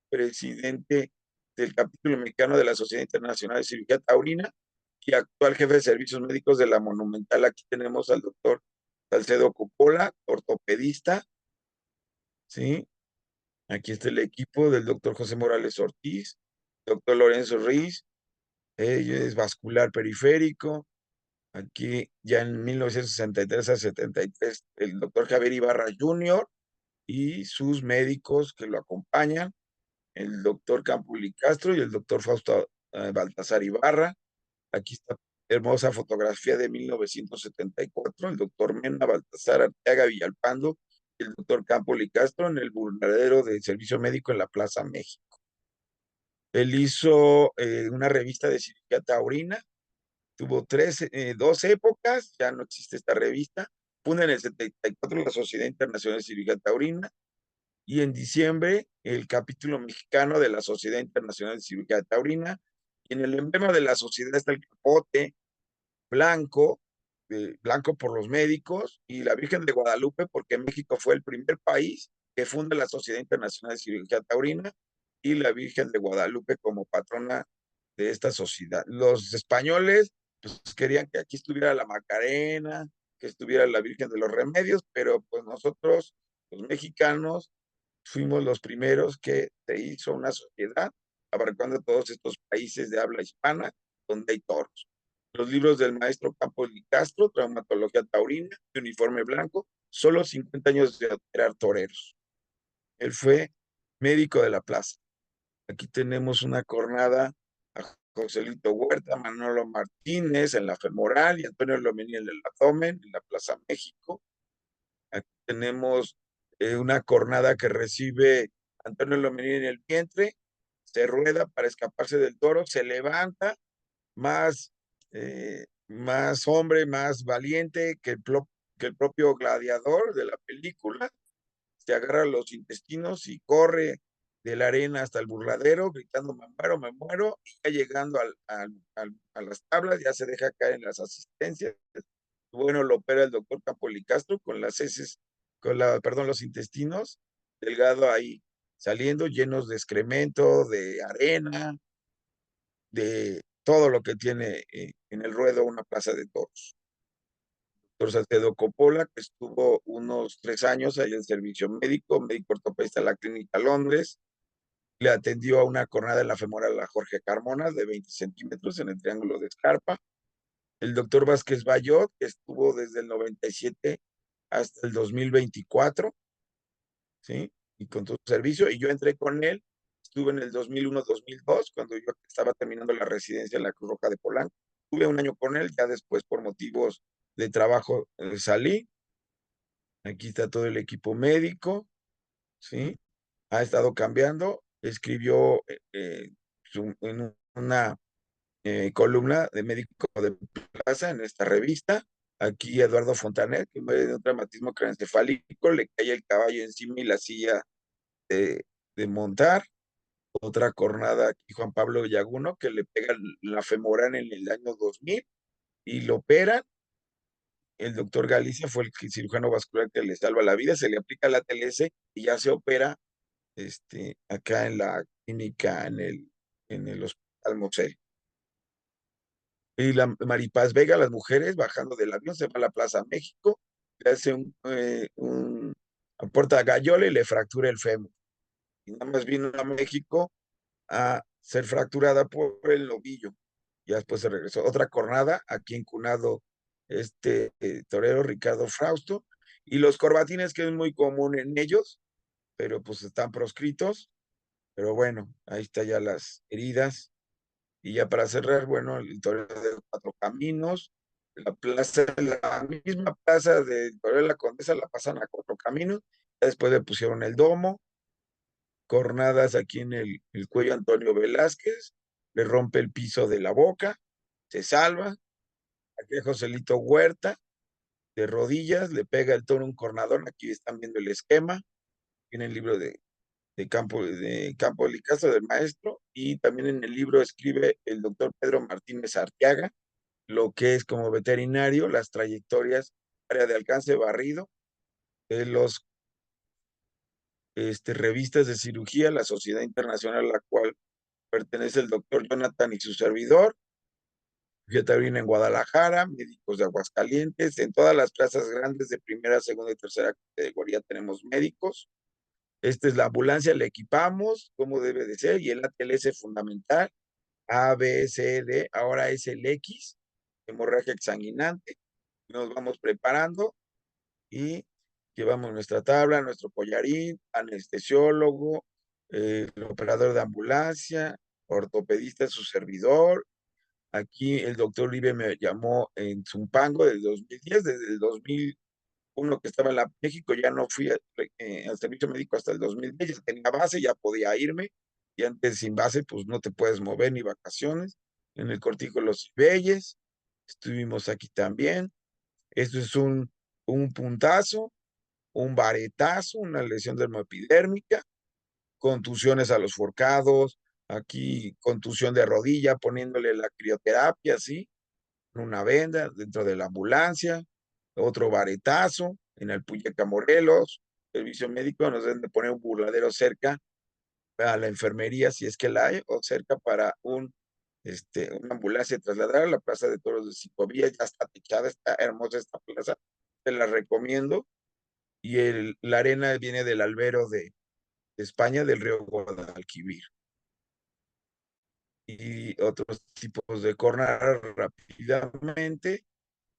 presidente del capítulo mexicano de la Sociedad Internacional de Cirugía Taurina y actual jefe de servicios médicos de la Monumental. Aquí tenemos al doctor Salcedo Coppola, ortopedista, ¿sí? Aquí está el equipo del doctor José Morales Ortiz, doctor Lorenzo Ruiz, es vascular periférico. Aquí ya en 1963 a 73, el doctor Javier Ibarra Jr. y sus médicos que lo acompañan, el doctor Campuli Castro y el doctor Fausto Baltasar Ibarra. Aquí está hermosa fotografía de 1974, el doctor Mena Baltasar Arteaga Villalpando y el doctor Campoli Castro en el burladero de servicio médico en la Plaza México. Él hizo una revista de cirugía taurina, tuvo dos épocas, ya no existe esta revista, funda en el 74 la Sociedad Internacional de Cirugía Taurina y en diciembre el capítulo mexicano de la Sociedad Internacional de Cirugía Taurina. Y en el emblema de la sociedad está el capote blanco, blanco por los médicos, y la Virgen de Guadalupe, porque México fue el primer país que funda la Sociedad Internacional de Cirugía Taurina, y la Virgen de Guadalupe como patrona de esta sociedad. Los españoles pues, querían que aquí estuviera la Macarena, que estuviera la Virgen de los Remedios, pero pues nosotros, los mexicanos, fuimos los primeros que se hizo una sociedad abarcando todos estos países de habla hispana donde hay toros. Los libros del maestro Campos y Castro, Traumatología Taurina, Uniforme Blanco, solo 50 años de operar toreros. Él fue médico de la plaza. Aquí tenemos una cornada a Joselito Huerta, Manolo Martínez en la femoral y Antonio Lomelí en el abdomen, en la Plaza México. Aquí tenemos una cornada que recibe Antonio Lomelí en el vientre, se rueda para escaparse del toro, se levanta, más hombre, más valiente que el propio gladiador de la película, se agarra los intestinos y corre de la arena hasta el burladero, gritando me muero, y ya llegando a las tablas, ya se deja caer en las asistencias. Bueno, lo opera el doctor Capolicastro con las heces, perdón, los intestinos, delgado ahí, saliendo llenos de excremento, de arena, de todo lo que tiene en el ruedo una plaza de toros. Doctor Salcedo Coppola, que estuvo unos 3 años ahí en servicio médico, médico ortopedista en la Clínica Londres, le atendió a una cornada en la femoral a Jorge Carmona de 20 centímetros en el triángulo de escarpa. El doctor Vázquez Bayot, que estuvo desde el 97 hasta el 2024, ¿sí? Y con todo su servicio, y yo entré con él, estuve en el 2001-2002, cuando yo estaba terminando la residencia en la Cruz Roja de Polanco. Tuve un año con él, ya después por motivos de trabajo salí. Aquí está todo el equipo médico, ¿sí? Ha estado cambiando, escribió en una columna de médico de plaza en esta revista. Aquí Eduardo Fontanet, que muere de un traumatismo craneoencefálico, le cae el caballo encima y la silla de, de montar. Otra cornada aquí Juan Pablo Yaguno, que le pega la femoral en el año 2000 y lo operan. El doctor Galicia fue el cirujano vascular que le salva la vida, se le aplica la TLS y ya se opera acá en la clínica, en el Hospital Moxel. Y la Maripaz Vega, las mujeres, bajando del avión, se va a la Plaza México, le hace a Puerta Gallola y le fractura el fémur. Y nada más vino a México a ser fracturada por el novillo. Y después se regresó. Otra cornada, aquí encunado torero Ricardo Frausto. Y los corbatines, que es muy común en ellos, pero pues están proscritos. Pero bueno, ahí están ya las heridas. Y ya para cerrar, bueno, el toreo de Cuatro Caminos, la misma plaza de Toreo de la Condesa la pasan a Cuatro Caminos, después le pusieron el domo, cornadas aquí en el cuello Antonio Velázquez, le rompe el piso de la boca, se salva, aquí a Joselito Huerta, de rodillas, le pega el toro un cornadón, aquí están viendo el esquema, tiene el libro de Campo de Casa del maestro, y también en el libro escribe el doctor Pedro Martínez Arteaga, lo que es como veterinario, las trayectorias, área de alcance barrido, de los revistas de cirugía, la Sociedad Internacional a la cual pertenece el doctor Jonathan y su servidor, Taurina en Guadalajara, médicos de Aguascalientes, en todas las plazas grandes de primera, segunda y tercera categoría tenemos médicos. Esta es la ambulancia, la equipamos, como debe de ser, y el ATLS fundamental, A, B, C, D, ahora es el X, hemorragia exsanguinante. Nos vamos preparando y llevamos nuestra tabla, nuestro collarín, anestesiólogo, el operador de ambulancia, ortopedista, su servidor. Aquí el doctor Uribe me llamó en Zumpango del 2010, desde el 2001 que estaba en la México, ya no fui al servicio médico hasta el 2010, ya tenía base, ya podía irme, y antes sin base, pues no te puedes mover ni vacaciones. En el Cortijo de los Cibelles, estuvimos aquí también. Esto es un puntazo, un varetazo, una lesión dermoepidérmica, contusiones a los forcados, aquí contusión de rodilla, poniéndole la crioterapia, ¿sí? Una venda dentro de la ambulancia, otro varetazo en Alpuyeca, Morelos, servicio médico, nos deben de poner un burladero cerca a la enfermería, si es que la hay, o cerca para una ambulancia, trasladar a la Plaza de Toros de Cinco Vías, ya está techada, está hermosa esta plaza, te la recomiendo, y la arena viene del albero de España, del río Guadalquivir, y otros tipos de cornar rápidamente,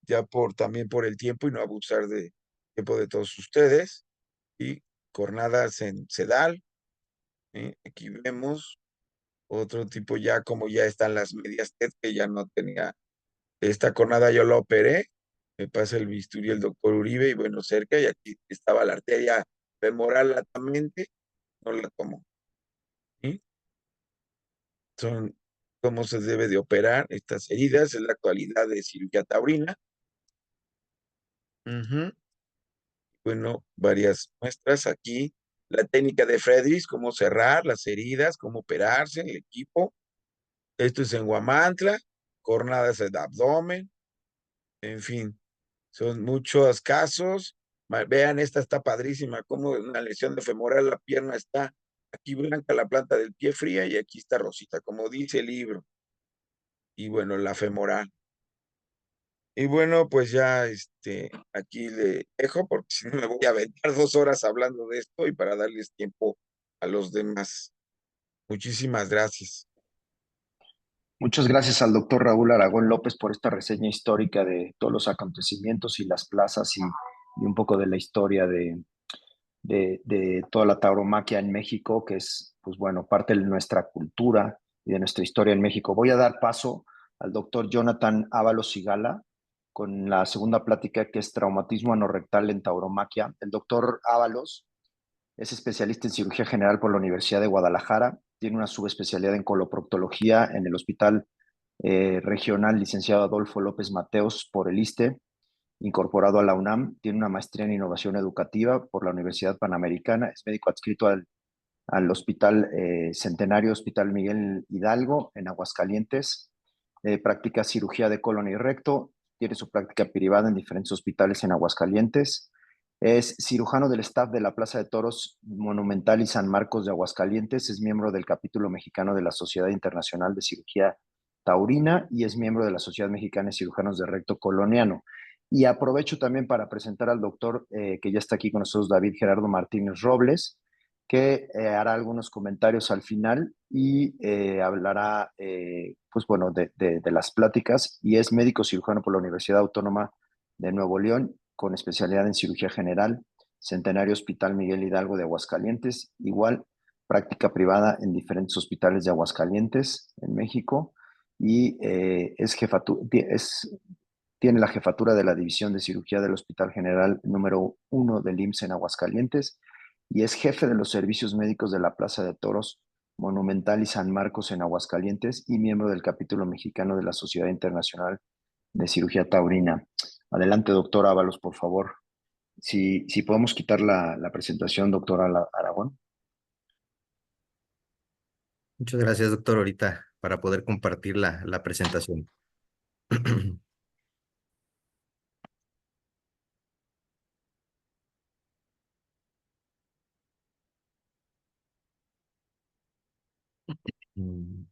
ya también por el tiempo y no abusar de tiempo de todos ustedes, y cornadas en sedal, ¿sí? Aquí vemos otro tipo ya como ya están las medias TED, que ya no tenía esta cornada, yo la operé, me pasa el bisturí el doctor Uribe y bueno, cerca, y aquí estaba la arteria femoral latamente, no la tomó, ¿sí? Son cómo se debe de operar estas heridas en la actualidad de cirugía taurina. Ujú. Bueno, varias muestras aquí. La técnica de Friedrich, cómo cerrar las heridas, cómo operarse, el equipo. Esto es en Huamantla, cornadas de abdomen, en fin, son muchos casos. Vean, esta está padrísima, como una lesión de femoral, la pierna está aquí blanca, la planta del pie fría y aquí está rosita, como dice el libro. Y bueno, la femoral. Y bueno, pues ya aquí le dejo porque si no me voy a aventar 2 horas hablando de esto y para darles tiempo a los demás. Muchísimas gracias. Muchas gracias al doctor Raúl Aragón López por esta reseña histórica de todos los acontecimientos y las plazas y un poco de la historia de toda la tauromaquia en México, que es, pues bueno, parte de nuestra cultura y de nuestra historia en México. Voy a dar paso al doctor Jonathan Ábalos Sigala con la segunda plática, que es traumatismo anorrectal en tauromaquia. El doctor Ábalos es especialista en cirugía general por la Universidad de Guadalajara. Tiene una subespecialidad en coloproctología en el Hospital Regional Licenciado Adolfo López Mateos por el ISSSTE, incorporado a la UNAM. Tiene una maestría en innovación educativa por la Universidad Panamericana. Es médico adscrito al Hospital Centenario, Hospital Miguel Hidalgo, en Aguascalientes. Practica cirugía de colon y recto. Tiene su práctica privada en diferentes hospitales en Aguascalientes. Es cirujano del staff de la Plaza de Toros Monumental y San Marcos de Aguascalientes. Es miembro del capítulo mexicano de la Sociedad Internacional de Cirugía Taurina y es miembro de la Sociedad Mexicana de Cirujanos de Recto Coloniano. Y aprovecho también para presentar al doctor que ya está aquí con nosotros, David Gerardo Martínez Robles, que hará algunos comentarios al final y hablará, pues bueno, de las pláticas, y es médico cirujano por la Universidad Autónoma de Nuevo León, con especialidad en cirugía general, Centenario Hospital Miguel Hidalgo de Aguascalientes, igual práctica privada en diferentes hospitales de Aguascalientes, en México, y tiene la jefatura de la División de Cirugía del Hospital General número 1 del IMSS en Aguascalientes, y es jefe de los servicios médicos de la Plaza de Toros Monumental y San Marcos en Aguascalientes y miembro del capítulo mexicano de la Sociedad Internacional de cirugía taurina. Adelante, doctor Ábalos, por favor. Si podemos quitar la presentación, doctora Aragón. Muchas gracias, doctor, ahorita para poder compartir la presentación. Mm.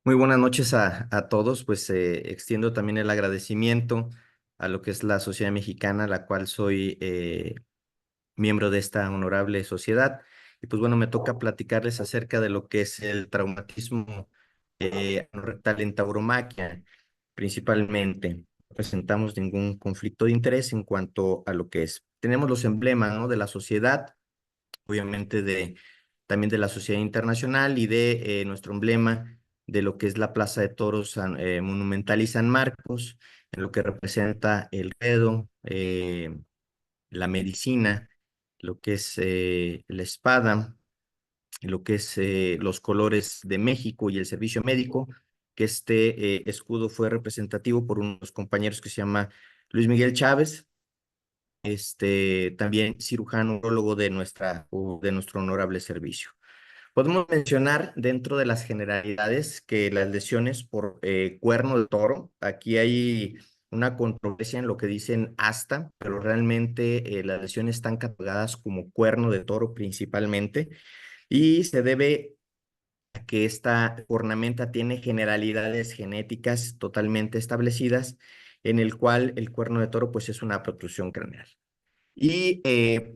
Muy buenas noches a todos, pues extiendo también el agradecimiento a lo que es la Sociedad Mexicana, la cual soy miembro de esta honorable sociedad. Y pues bueno, me toca platicarles acerca de lo que es el traumatismo anorrectal en tauromaquia, principalmente. No presentamos ningún conflicto de interés en cuanto a lo que es. Tenemos los emblemas, ¿no?, de la sociedad, obviamente también de la Sociedad Internacional y de nuestro emblema de lo que es la Plaza de Toros Monumental y San Marcos, en lo que representa el credo, la medicina, lo que es la espada, lo que es los colores de México y el servicio médico, que este escudo fue representativo por unos compañeros que se llama Luis Miguel Chávez, también cirujano urologo de nuestro honorable servicio. Podemos mencionar dentro de las generalidades que las lesiones por cuerno de toro, aquí hay una controversia en lo que dicen asta, pero realmente las lesiones están catalogadas como cuerno de toro principalmente y se debe a que esta cornamenta tiene generalidades genéticas totalmente establecidas, en el cual el cuerno de toro pues es una protrusión craneal. Y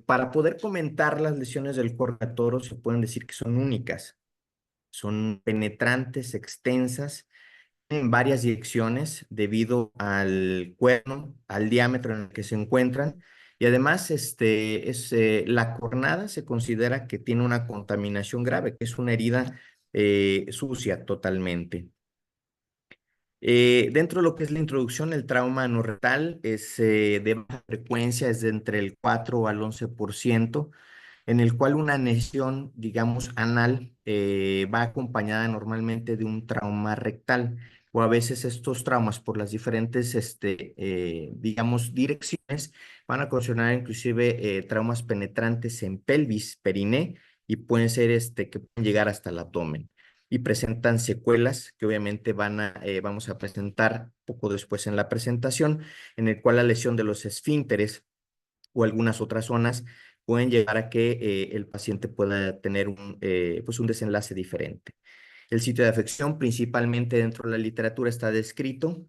para poder comentar las lesiones del cuerno de toro se pueden decir que son únicas, son penetrantes, extensas, en varias direcciones debido al cuerno, al diámetro en el que se encuentran. Y además, la cornada se considera que tiene una contaminación grave, que es una herida sucia totalmente. Dentro de lo que es la introducción, el trauma anorrectal es de baja frecuencia, es de entre el 4 al 11%, en el cual una lesión, digamos, anal, va acompañada normalmente de un trauma rectal, o a veces estos traumas por las diferentes, digamos, direcciones, van a ocasionar inclusive traumas penetrantes en pelvis, periné, y pueden ser, que pueden llegar hasta el abdomen. Y presentan secuelas que obviamente vamos a presentar poco después en la presentación, en el cual la lesión de los esfínteres o algunas otras zonas pueden llevar a que el paciente pueda tener pues un desenlace diferente. El sitio de afección, principalmente dentro de la literatura, está descrito,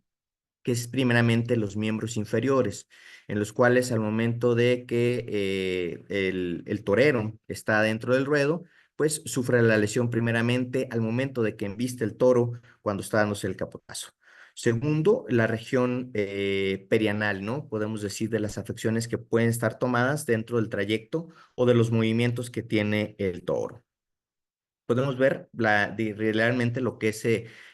que es primeramente los miembros inferiores, en los cuales al momento de que el torero está dentro del ruedo, pues sufre la lesión primeramente al momento de que embiste el toro cuando está dándose el capotazo. Segundo, la región perianal, ¿no? Podemos decir de las afecciones que pueden estar tomadas dentro del trayecto o de los movimientos que tiene el toro. Podemos ver realmente lo que es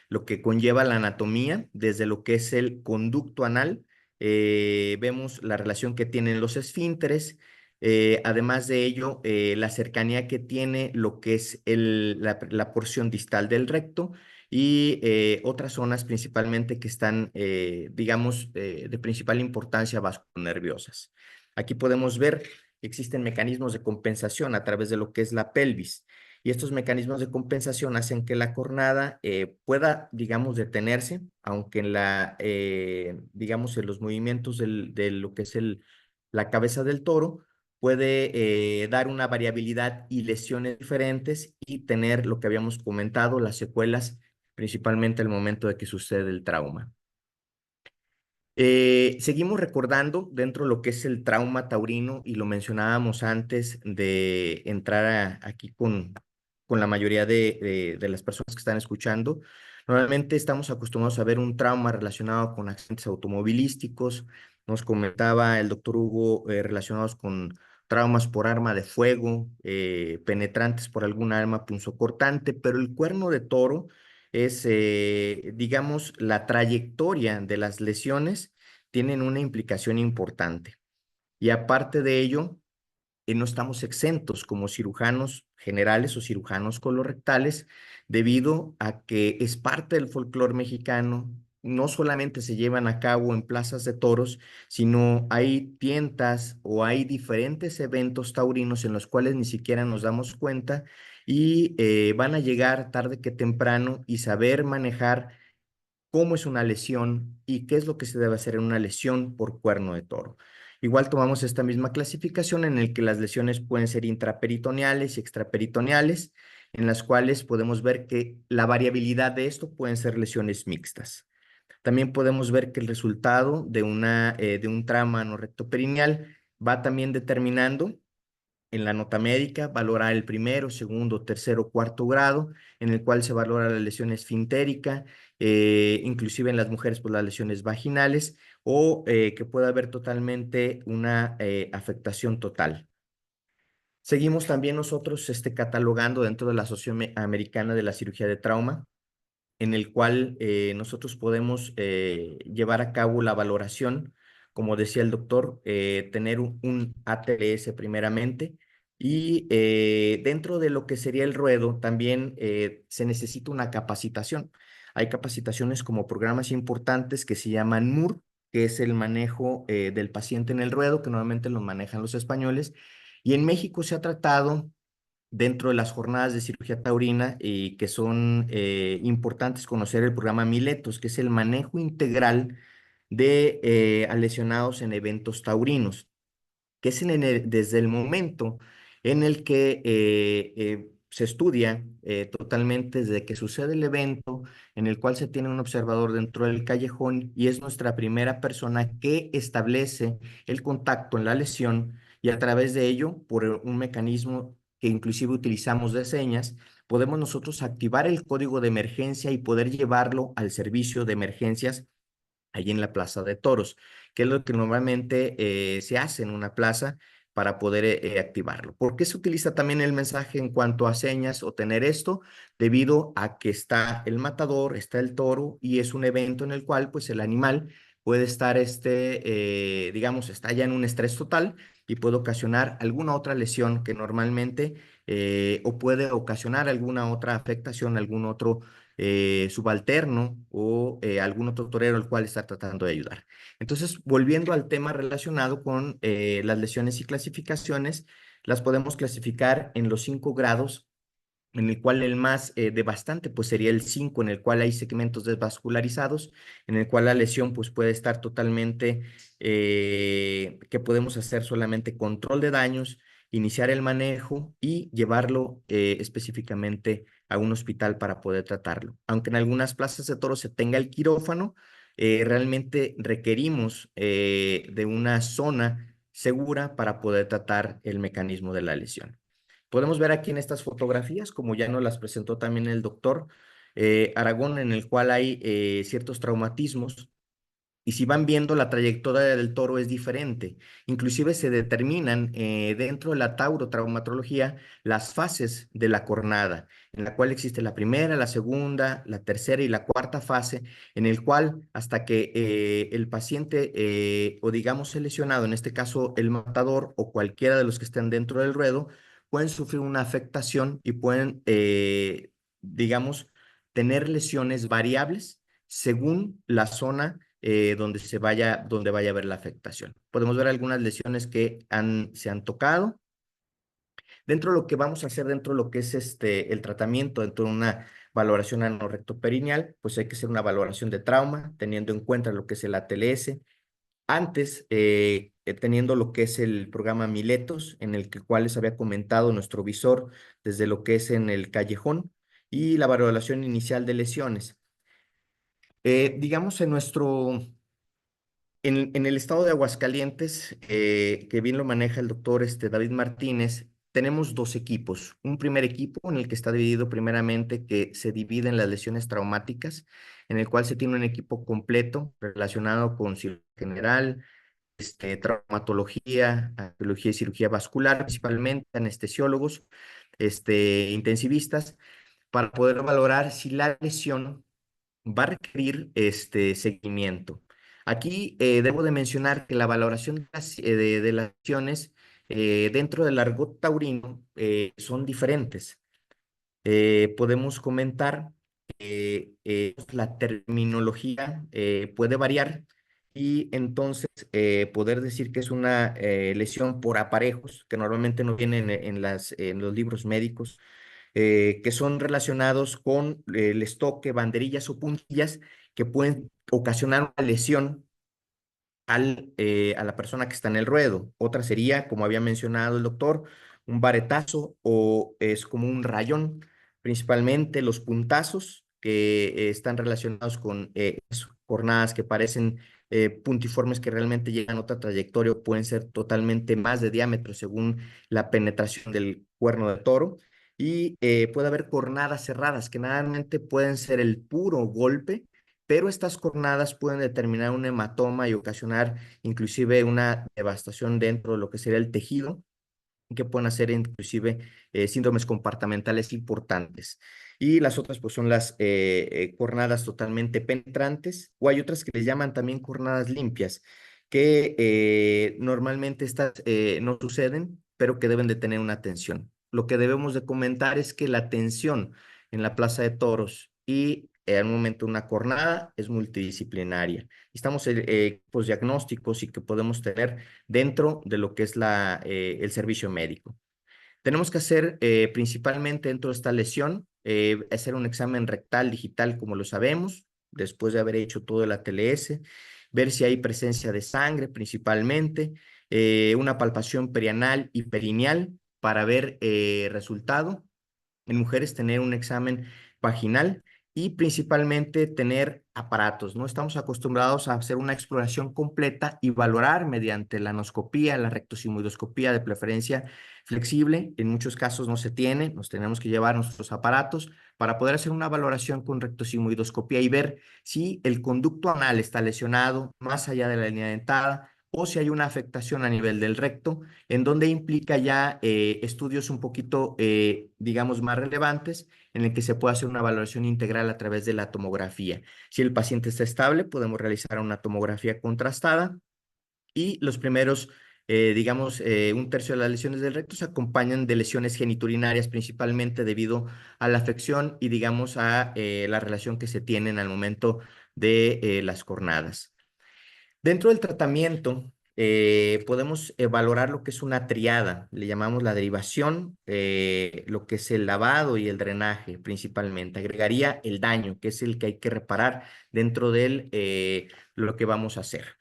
lo que conlleva la anatomía, desde lo que es el conducto anal, vemos la relación que tienen los esfínteres, además de ello, la cercanía que tiene lo que es la porción distal del recto y otras zonas principalmente que están, digamos, de principal importancia vasculonerviosas. Aquí podemos ver que existen mecanismos de compensación a través de lo que es la pelvis. Y estos mecanismos de compensación hacen que la cornada pueda, digamos, detenerse, aunque digamos, en los movimientos de lo que es la cabeza del toro, puede dar una variabilidad y lesiones diferentes y tener lo que habíamos comentado, las secuelas, principalmente al momento de que sucede el trauma. Seguimos recordando dentro de lo que es el trauma taurino y lo mencionábamos antes de entrar aquí con la mayoría de las personas que están escuchando. Normalmente estamos acostumbrados a ver un trauma relacionado con accidentes automovilísticos. Nos comentaba el doctor Hugo relacionados con traumas por arma de fuego, penetrantes por algún arma punzocortante, pero el cuerno de toro es, digamos, la trayectoria de las lesiones tienen una implicación importante. Y aparte de ello, no estamos exentos como cirujanos generales o cirujanos colorectales, debido a que es parte del folclore mexicano. No solamente se llevan a cabo en plazas de toros, sino hay tientas o hay diferentes eventos taurinos en los cuales ni siquiera nos damos cuenta y van a llegar tarde que temprano y saber manejar cómo es una lesión y qué es lo que se debe hacer en una lesión por cuerno de toro. Igual tomamos esta misma clasificación en el que las lesiones pueden ser intraperitoneales y extraperitoneales, en las cuales podemos ver que la variabilidad de esto pueden ser lesiones mixtas. También podemos ver que el resultado de un trauma anorrectoperineal va también determinando en la nota médica, valorar el primero, segundo, tercero, cuarto grado, en el cual se valora la lesión esfintérica, inclusive en las mujeres por las lesiones vaginales, o que pueda haber totalmente una afectación total. Seguimos también nosotros catalogando dentro de la Asociación Americana de la Cirugía de Trauma, en el cual nosotros podemos llevar a cabo la valoración, como decía el doctor, tener un ATLS primeramente, y dentro de lo que sería el ruedo también se necesita una capacitación. Hay capacitaciones como programas importantes que se llaman MUR, que es el manejo del paciente en el ruedo, que normalmente lo manejan los españoles, y en México se ha tratado dentro de las jornadas de cirugía taurina y que son importantes conocer el programa Miletos, que es el manejo integral de a lesionados en eventos taurinos, que es desde el momento en el que se estudia totalmente desde que sucede el evento, en el cual se tiene un observador dentro del callejón y es nuestra primera persona que establece el contacto en la lesión, y a través de ello, por un mecanismo que inclusive utilizamos de señas, podemos nosotros activar el código de emergencia y poder llevarlo al servicio de emergencias allí en la Plaza de Toros, que es lo que normalmente se hace en una plaza para poder activarlo. ¿Por qué se utiliza también el mensaje en cuanto a señas o tener esto? Debido a que está el matador, está el toro y es un evento en el cual pues el animal puede estar, digamos, está ya en un estrés total y puede ocasionar alguna otra lesión que normalmente, o puede ocasionar alguna otra afectación, algún otro subalterno o algún otro torero al cual está tratando de ayudar. Entonces, volviendo al tema relacionado con las lesiones y clasificaciones, las podemos clasificar en los 5 grados, en el cual el más devastante pues sería el 5, en el cual hay segmentos desvascularizados, en el cual la lesión pues puede estar totalmente, que podemos hacer solamente control de daños, iniciar el manejo y llevarlo específicamente a un hospital para poder tratarlo. Aunque en algunas plazas de toros se tenga el quirófano, realmente requerimos de una zona segura para poder tratar el mecanismo de la lesión. Podemos ver aquí en estas fotografías, como ya nos las presentó también el doctor Aragón, en el cual hay ciertos traumatismos, y si van viendo, la trayectoria del toro es diferente. Inclusive se determinan dentro de la taurotraumatología las fases de la cornada, en la cual existe la primera, la segunda, la tercera y la cuarta fase, en el cual hasta que el paciente o digamos el lesionado, en este caso el matador o cualquiera de los que estén dentro del ruedo, pueden sufrir una afectación y pueden, digamos, tener lesiones variables según la zona donde vaya a haber la afectación. Podemos ver algunas lesiones que se han tocado. Dentro de lo que vamos a hacer, dentro de lo que es el tratamiento, dentro de una valoración anorrectoperineal, pues hay que hacer una valoración de trauma, teniendo en cuenta lo que es el ATLS. Antes, teniendo lo que es el programa Miletos, en el cual les había comentado nuestro visor desde lo que es en el callejón, y la valoración inicial de lesiones. Digamos, en el estado de Aguascalientes, que bien lo maneja el doctor David Martínez, tenemos dos equipos. Un primer equipo en el que está dividido primeramente, que se divide en las lesiones traumáticas, en el cual se tiene un equipo completo relacionado con cirugía general, traumatología, angiología y cirugía vascular, principalmente anestesiólogos, intensivistas, para poder valorar si la lesión va a requerir seguimiento. Aquí debo de mencionar que la valoración de las lesiones dentro del argot taurino son diferentes. Podemos comentar que la terminología puede variar y entonces poder decir que es una lesión por aparejos, que normalmente no vienen en los libros médicos, que son relacionados con el estoque, banderillas o puntillas que pueden ocasionar una lesión a la persona que está en el ruedo. Otra sería, como había mencionado el doctor, un varetazo o es como un rayón, principalmente los puntazos que están relacionados con jornadas que parecen puntiformes que realmente llegan a otra trayectoria o pueden ser totalmente más de diámetro según la penetración del cuerno de toro. Y puede haber cornadas cerradas que normalmente pueden ser el puro golpe, pero estas cornadas pueden determinar un hematoma y ocasionar inclusive una devastación dentro de lo que sería el tejido, que pueden hacer inclusive síndromes comportamentales importantes. Y las otras pues son las cornadas totalmente penetrantes, o hay otras que les llaman también cornadas limpias, que normalmente estas no suceden, pero que deben de tener una atención. Lo que debemos de comentar es que la atención en la Plaza de Toros y al momento una cornada es multidisciplinaria. Estamos pues, diagnósticos y que podemos tener dentro de lo que es el servicio médico. Tenemos que hacer principalmente dentro de esta lesión, hacer un examen rectal digital como lo sabemos, después de haber hecho todo el ATLS, ver si hay presencia de sangre principalmente, una palpación perianal y perineal para ver resultado. En mujeres tener un examen vaginal y principalmente tener aparatos, ¿no? Estamos acostumbrados a hacer una exploración completa y valorar mediante la anoscopía, la rectosigmoidoscopía de preferencia flexible. En muchos casos no se tiene, nos tenemos que llevar nuestros aparatos para poder hacer una valoración con rectosigmoidoscopía y ver si el conducto anal está lesionado más allá de la línea dentada o si hay una afectación a nivel del recto, en donde implica ya estudios un poquito, digamos, más relevantes, en el que se puede hacer una valoración integral a través de la tomografía. Si el paciente está estable, podemos realizar una tomografía contrastada y los primeros, digamos, un tercio de las lesiones del recto se acompañan de lesiones geniturinarias, principalmente debido a la afección y, digamos, a la relación que se tienen al momento de las cornadas. Dentro del tratamiento, podemos valorar lo que es una triada, le llamamos la derivación, lo que es el lavado y el drenaje principalmente. Agregaría el daño, que es el que hay que reparar dentro de lo que vamos a hacer.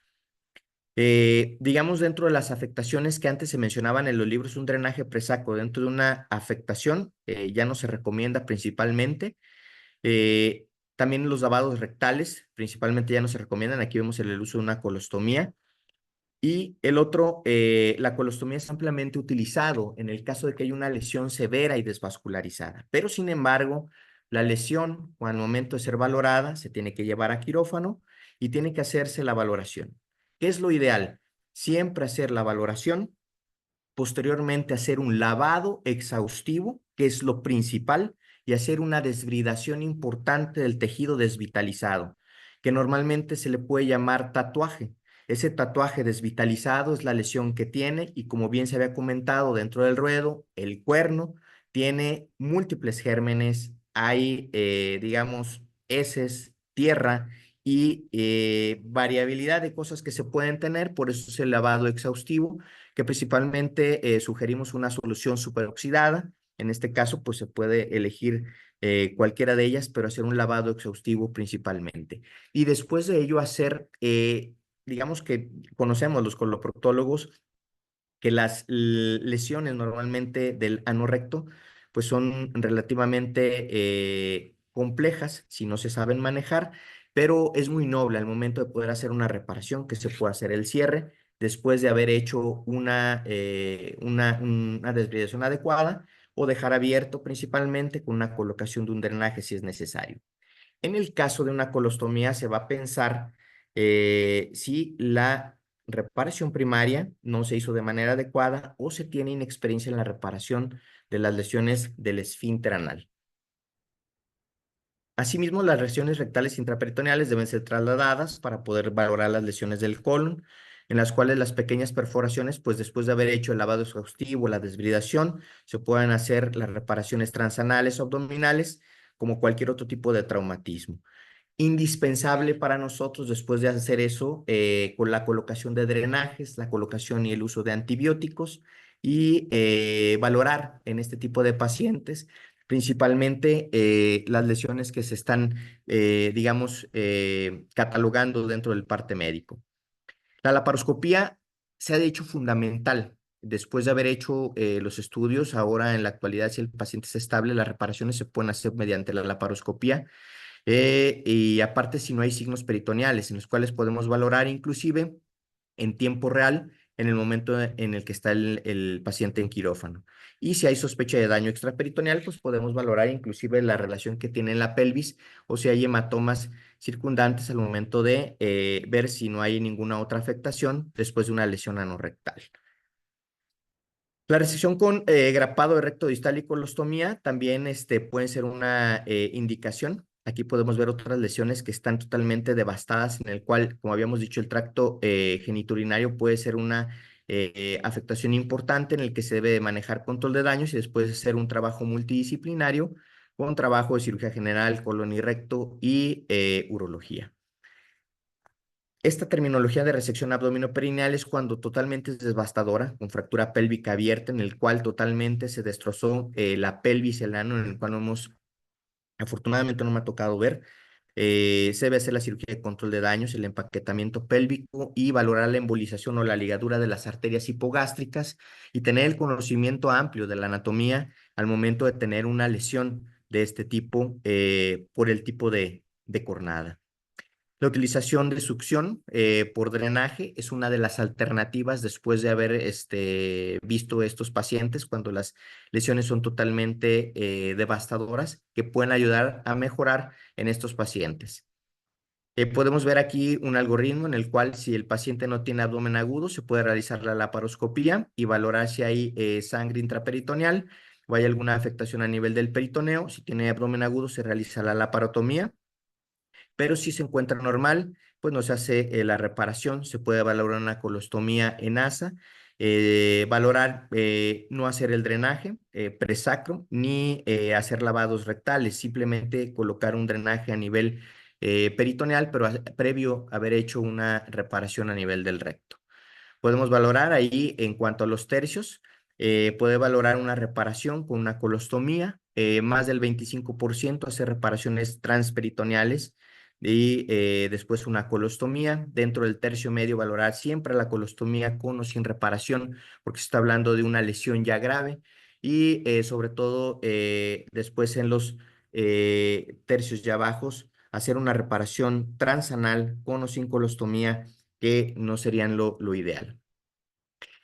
Digamos, dentro de las afectaciones que antes se mencionaban en los libros, un drenaje presaco dentro de una afectación ya no se recomienda principalmente. Eh, También los lavados rectales, principalmente ya no se recomiendan. Aquí vemos el uso de una colostomía. Y el otro, la colostomía es ampliamente utilizado en el caso de que haya una lesión severa y desvascularizada. Pero, sin embargo, la lesión, al momento de ser valorada, se tiene que llevar a quirófano y tiene que hacerse la valoración. ¿Qué es lo ideal? Siempre hacer la valoración, posteriormente hacer un lavado exhaustivo, que es lo principal, y hacer una desbridación importante del tejido desvitalizado, que normalmente se le puede llamar tatuaje. Ese tatuaje desvitalizado es la lesión que tiene y como bien se había comentado dentro del ruedo, el cuerno tiene múltiples gérmenes, hay, digamos, heces, tierra y variabilidad de cosas que se pueden tener, por eso es el lavado exhaustivo que principalmente sugerimos una solución superoxidada. En este caso, pues se puede elegir cualquiera de ellas, pero hacer un lavado exhaustivo principalmente. Y después de ello hacer, digamos que conocemos los coloproctólogos, que las lesiones normalmente del ano recto, pues son relativamente complejas si no se saben manejar, pero es muy noble al momento de poder hacer una reparación, que se puede hacer el cierre después de haber hecho una desviación adecuada o dejar abierto principalmente con una colocación de un drenaje si es necesario. En el caso de una colostomía se va a pensar si la reparación primaria no se hizo de manera adecuada o se tiene inexperiencia en la reparación de las lesiones del esfínter anal. Asimismo, las lesiones rectales intraperitoneales deben ser trasladadas para poder valorar las lesiones del colon. en las cuales las pequeñas perforaciones, pues después de haber hecho el lavado exhaustivo, la desbridación, se pueden hacer las reparaciones transanales o abdominales, como cualquier otro tipo de traumatismo. Indispensable para nosotros después de hacer eso, con la colocación de drenajes, la colocación y el uso de antibióticos y valorar en este tipo de pacientes principalmente las lesiones que se están, digamos, catalogando dentro del parte médico. La laparoscopía se ha hecho fundamental. Después de haber hecho los estudios, ahora en la actualidad, si el paciente es estable, las reparaciones se pueden hacer mediante la laparoscopía y aparte, si no hay signos peritoneales, en los cuales podemos valorar inclusive en tiempo real en el momento en el que está el paciente en quirófano. Y si hay sospecha de daño extraperitoneal, pues podemos valorar inclusive la relación que tiene en la pelvis o si hay hematomas circundantes al momento de ver si no hay ninguna otra afectación después de una lesión anorrectal. La resección con grapado de recto distal y colostomía también puede ser una indicación. Aquí podemos ver otras lesiones que están totalmente devastadas, en el cual, como habíamos dicho, el tracto genitourinario puede ser una afectación importante en el que se debe de manejar control de daños y después hacer un trabajo multidisciplinario con trabajo de cirugía general, colon y recto y urología. Esta terminología de resección abdominoperineal es cuando totalmente es devastadora, con fractura pélvica abierta, en el cual totalmente se destrozó la pelvis, el ano, en el cual afortunadamente no me ha tocado ver. Se debe hacer la cirugía de control de daños, el empaquetamiento pélvico y valorar la embolización o la ligadura de las arterias hipogástricas y tener el conocimiento amplio de la anatomía al momento de tener una lesión de este tipo por el tipo de cornada. La utilización de succión por drenaje es una de las alternativas después de haber visto estos pacientes cuando las lesiones son totalmente devastadoras que pueden ayudar a mejorar en estos pacientes. Podemos ver aquí un algoritmo en el cual si el paciente no tiene abdomen agudo se puede realizar la laparoscopía y valorar si hay sangre intraperitoneal o hay alguna afectación a nivel del peritoneo. Si tiene abdomen agudo se realiza la laparotomía, pero si se encuentra normal, pues no se hace la reparación, se puede valorar una colostomía en asa, valorar no hacer el drenaje presacro ni hacer lavados rectales, simplemente colocar un drenaje a nivel peritoneal, pero previo haber hecho una reparación a nivel del recto. Podemos valorar ahí en cuanto a los tercios, puede valorar una reparación con una colostomía, más del 25% hacer reparaciones transperitoneales y después una colostomía. Dentro del tercio medio valorar siempre la colostomía con o sin reparación, porque se está hablando de una lesión ya grave y sobre todo después en los tercios ya bajos hacer una reparación transanal con o sin colostomía que no serían lo ideal.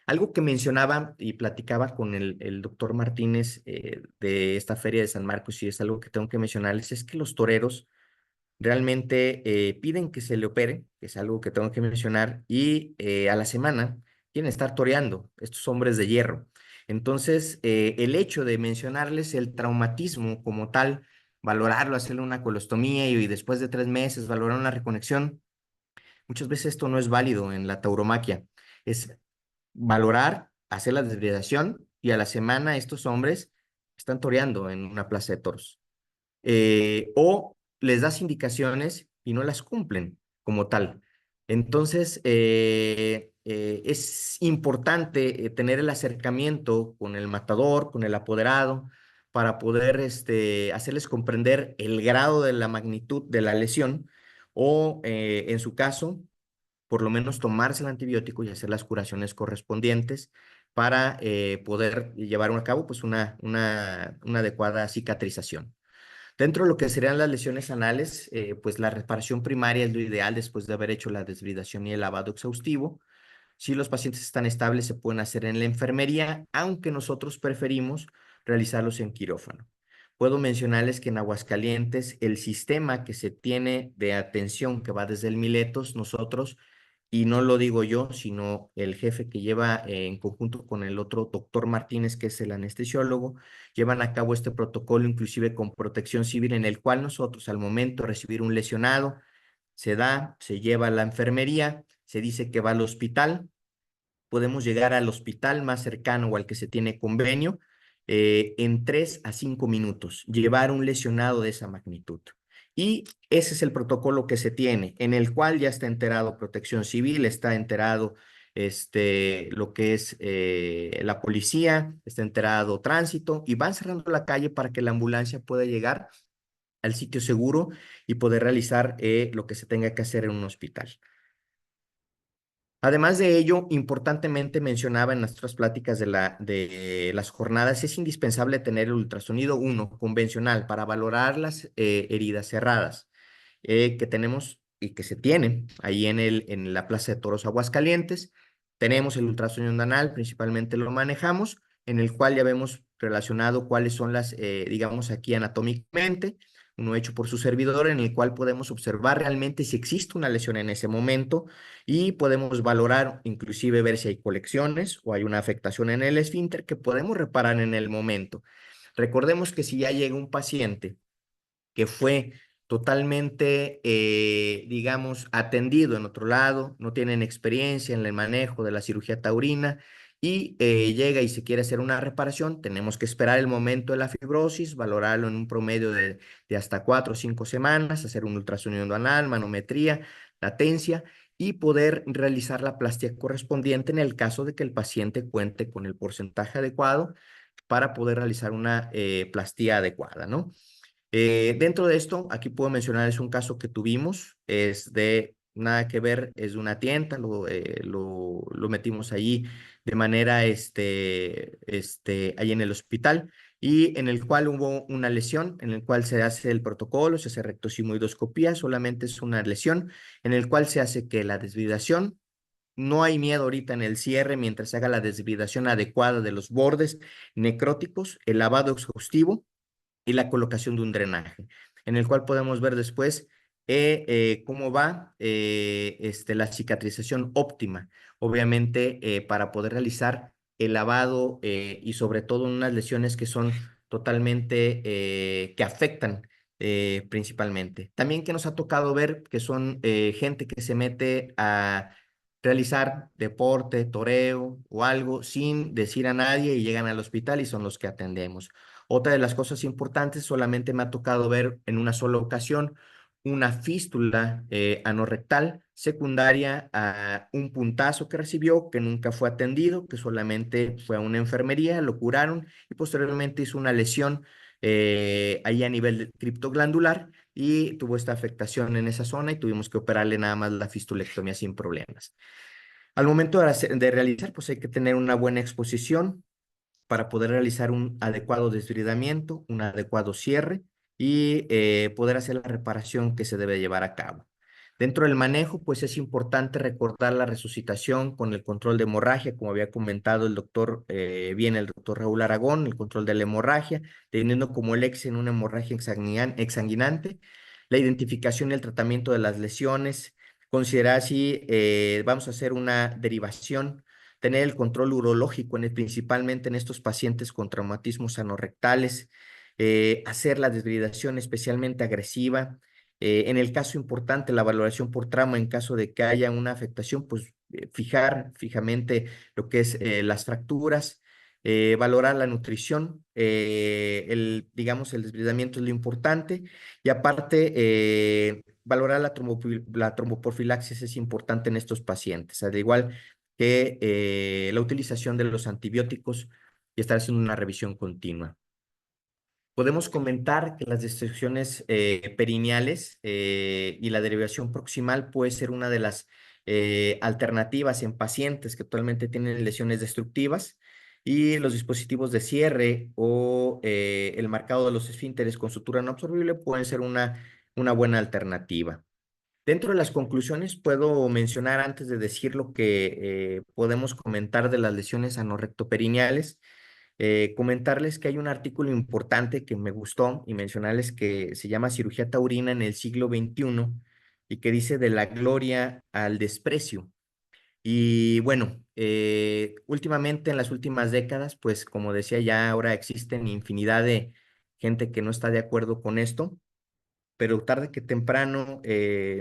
Algo que mencionaba y platicaba con el doctor Martínez de esta feria de San Marcos y es algo que tengo que mencionarles, es que los toreros realmente piden que se le opere, que es algo que tengo que mencionar, y a la semana quieren estar toreando, estos hombres de hierro. Entonces, el hecho de mencionarles el traumatismo como tal, valorarlo, hacerle una colostomía y después de 3 meses valorar una reconexión, muchas veces esto no es válido en la tauromaquia. Es valorar, hacer la desbridación y a la semana estos hombres están toreando en una plaza de toros. O les das indicaciones y no las cumplen como tal. Entonces, es importante tener el acercamiento con el matador, con el apoderado, para poder hacerles comprender el grado de la magnitud de la lesión o, en su caso, por lo menos tomarse el antibiótico y hacer las curaciones correspondientes para poder llevar a cabo pues, una adecuada cicatrización. Dentro de lo que serían las lesiones anales, pues la reparación primaria es lo ideal después de haber hecho la desbridación y el lavado exhaustivo. Si los pacientes están estables, se pueden hacer en la enfermería, aunque nosotros preferimos realizarlos en quirófano. Puedo mencionarles que en Aguascalientes el sistema que se tiene de atención que va desde el Miletos, nosotros, y no lo digo yo, sino el jefe que lleva en conjunto con el otro doctor Martínez, que es el anestesiólogo, llevan a cabo este protocolo inclusive con protección civil en el cual nosotros al momento de recibir un lesionado, se lleva a la enfermería, se dice que va al hospital. Podemos llegar al hospital más cercano o al que se tiene convenio en 3 a 5 minutos, llevar un lesionado de esa magnitud. Y ese es el protocolo que se tiene, en el cual ya está enterado Protección Civil, está enterado lo que es la policía, está enterado Tránsito, y van cerrando la calle para que la ambulancia pueda llegar al sitio seguro y poder realizar lo que se tenga que hacer en un hospital. Además de ello, importantemente mencionaba en nuestras pláticas de las jornadas, es indispensable tener el ultrasonido 1 convencional para valorar las heridas cerradas que tenemos y que se tienen ahí en la Plaza de Toros Aguascalientes. Tenemos el ultrasonido anal, principalmente lo manejamos, en el cual ya vemos relacionado cuáles son las, digamos aquí anatómicamente, uno hecho por su servidor, en el cual podemos observar realmente si existe una lesión en ese momento y podemos valorar, inclusive ver si hay colecciones o hay una afectación en el esfínter que podemos reparar en el momento. Recordemos que si ya llega un paciente que fue totalmente, digamos, atendido en otro lado, no tienen experiencia en el manejo de la cirugía taurina y llega y se quiere hacer una reparación, tenemos que esperar el momento de la fibrosis, valorarlo en un promedio de hasta 4 o 5 semanas, hacer un ultrasonido anal, manometría, latencia y poder realizar la plástica correspondiente en el caso de que el paciente cuente con el porcentaje adecuado para poder realizar una plastía adecuada, ¿no? Dentro de esto, aquí puedo mencionar, es un caso que tuvimos, es de nada que ver, es de una tienda, lo metimos allí de manera, ahí en el hospital, y en el cual hubo una lesión, en el cual se hace el protocolo, se hace rectosimoidoscopía, solamente es una lesión, en el cual se hace que la desvidación, no hay miedo ahorita en el cierre mientras se haga la desvidación adecuada de los bordes necróticos, el lavado exhaustivo, y la colocación de un drenaje, en el cual podemos ver después cómo va la cicatrización óptima, obviamente para poder realizar el lavado y sobre todo en unas lesiones que son totalmente, que afectan principalmente. También que nos ha tocado ver que son gente que se mete a realizar deporte, toreo o algo sin decir a nadie y llegan al hospital y son los que atendemos. Otra de las cosas importantes, solamente me ha tocado ver en una sola ocasión una fístula anorrectal secundaria a un puntazo que recibió, que nunca fue atendido, que solamente fue a una enfermería, lo curaron y posteriormente hizo una lesión ahí a nivel criptoglandular y tuvo esta afectación en esa zona y tuvimos que operarle nada más la fistulectomía sin problemas. Al momento de realizar, pues hay que tener una buena exposición, para poder realizar un adecuado desbridamiento, un adecuado cierre y poder hacer la reparación que se debe llevar a cabo. Dentro del manejo, pues es importante recordar la resucitación con el control de hemorragia, como había comentado el doctor, bien el doctor Raúl Aragón, el control de la hemorragia, teniendo como el ex en una hemorragia exsanguinante, la identificación y el tratamiento de las lesiones, considerar si vamos a hacer una derivación, tener el control urológico principalmente en estos pacientes con traumatismos anorrectales, hacer la desvalidación especialmente agresiva. En el caso importante, la valoración por trauma en caso de que haya una afectación, pues fijar fijamente lo que es las fracturas, valorar la nutrición, digamos, el desbridamiento es lo importante y aparte, valorar la tromboprofilaxis es importante en estos pacientes, al igual que la utilización de los antibióticos y estar haciendo una revisión continua. Podemos comentar que las disecciones perineales y la derivación proximal puede ser una de las alternativas en pacientes que actualmente tienen lesiones destructivas y los dispositivos de cierre o el marcado de los esfínteres con sutura no absorbible pueden ser una buena alternativa. Dentro de las conclusiones puedo mencionar, antes de decir lo que podemos comentar de las lesiones anorrectoperineales, comentarles que hay un artículo importante que me gustó y mencionarles que se llama Cirugía taurina en el siglo XXI y que dice de la gloria al desprecio. Y bueno, últimamente en las últimas décadas, pues como decía ya, ahora existen infinidad de gente que no está de acuerdo con esto, pero tarde que temprano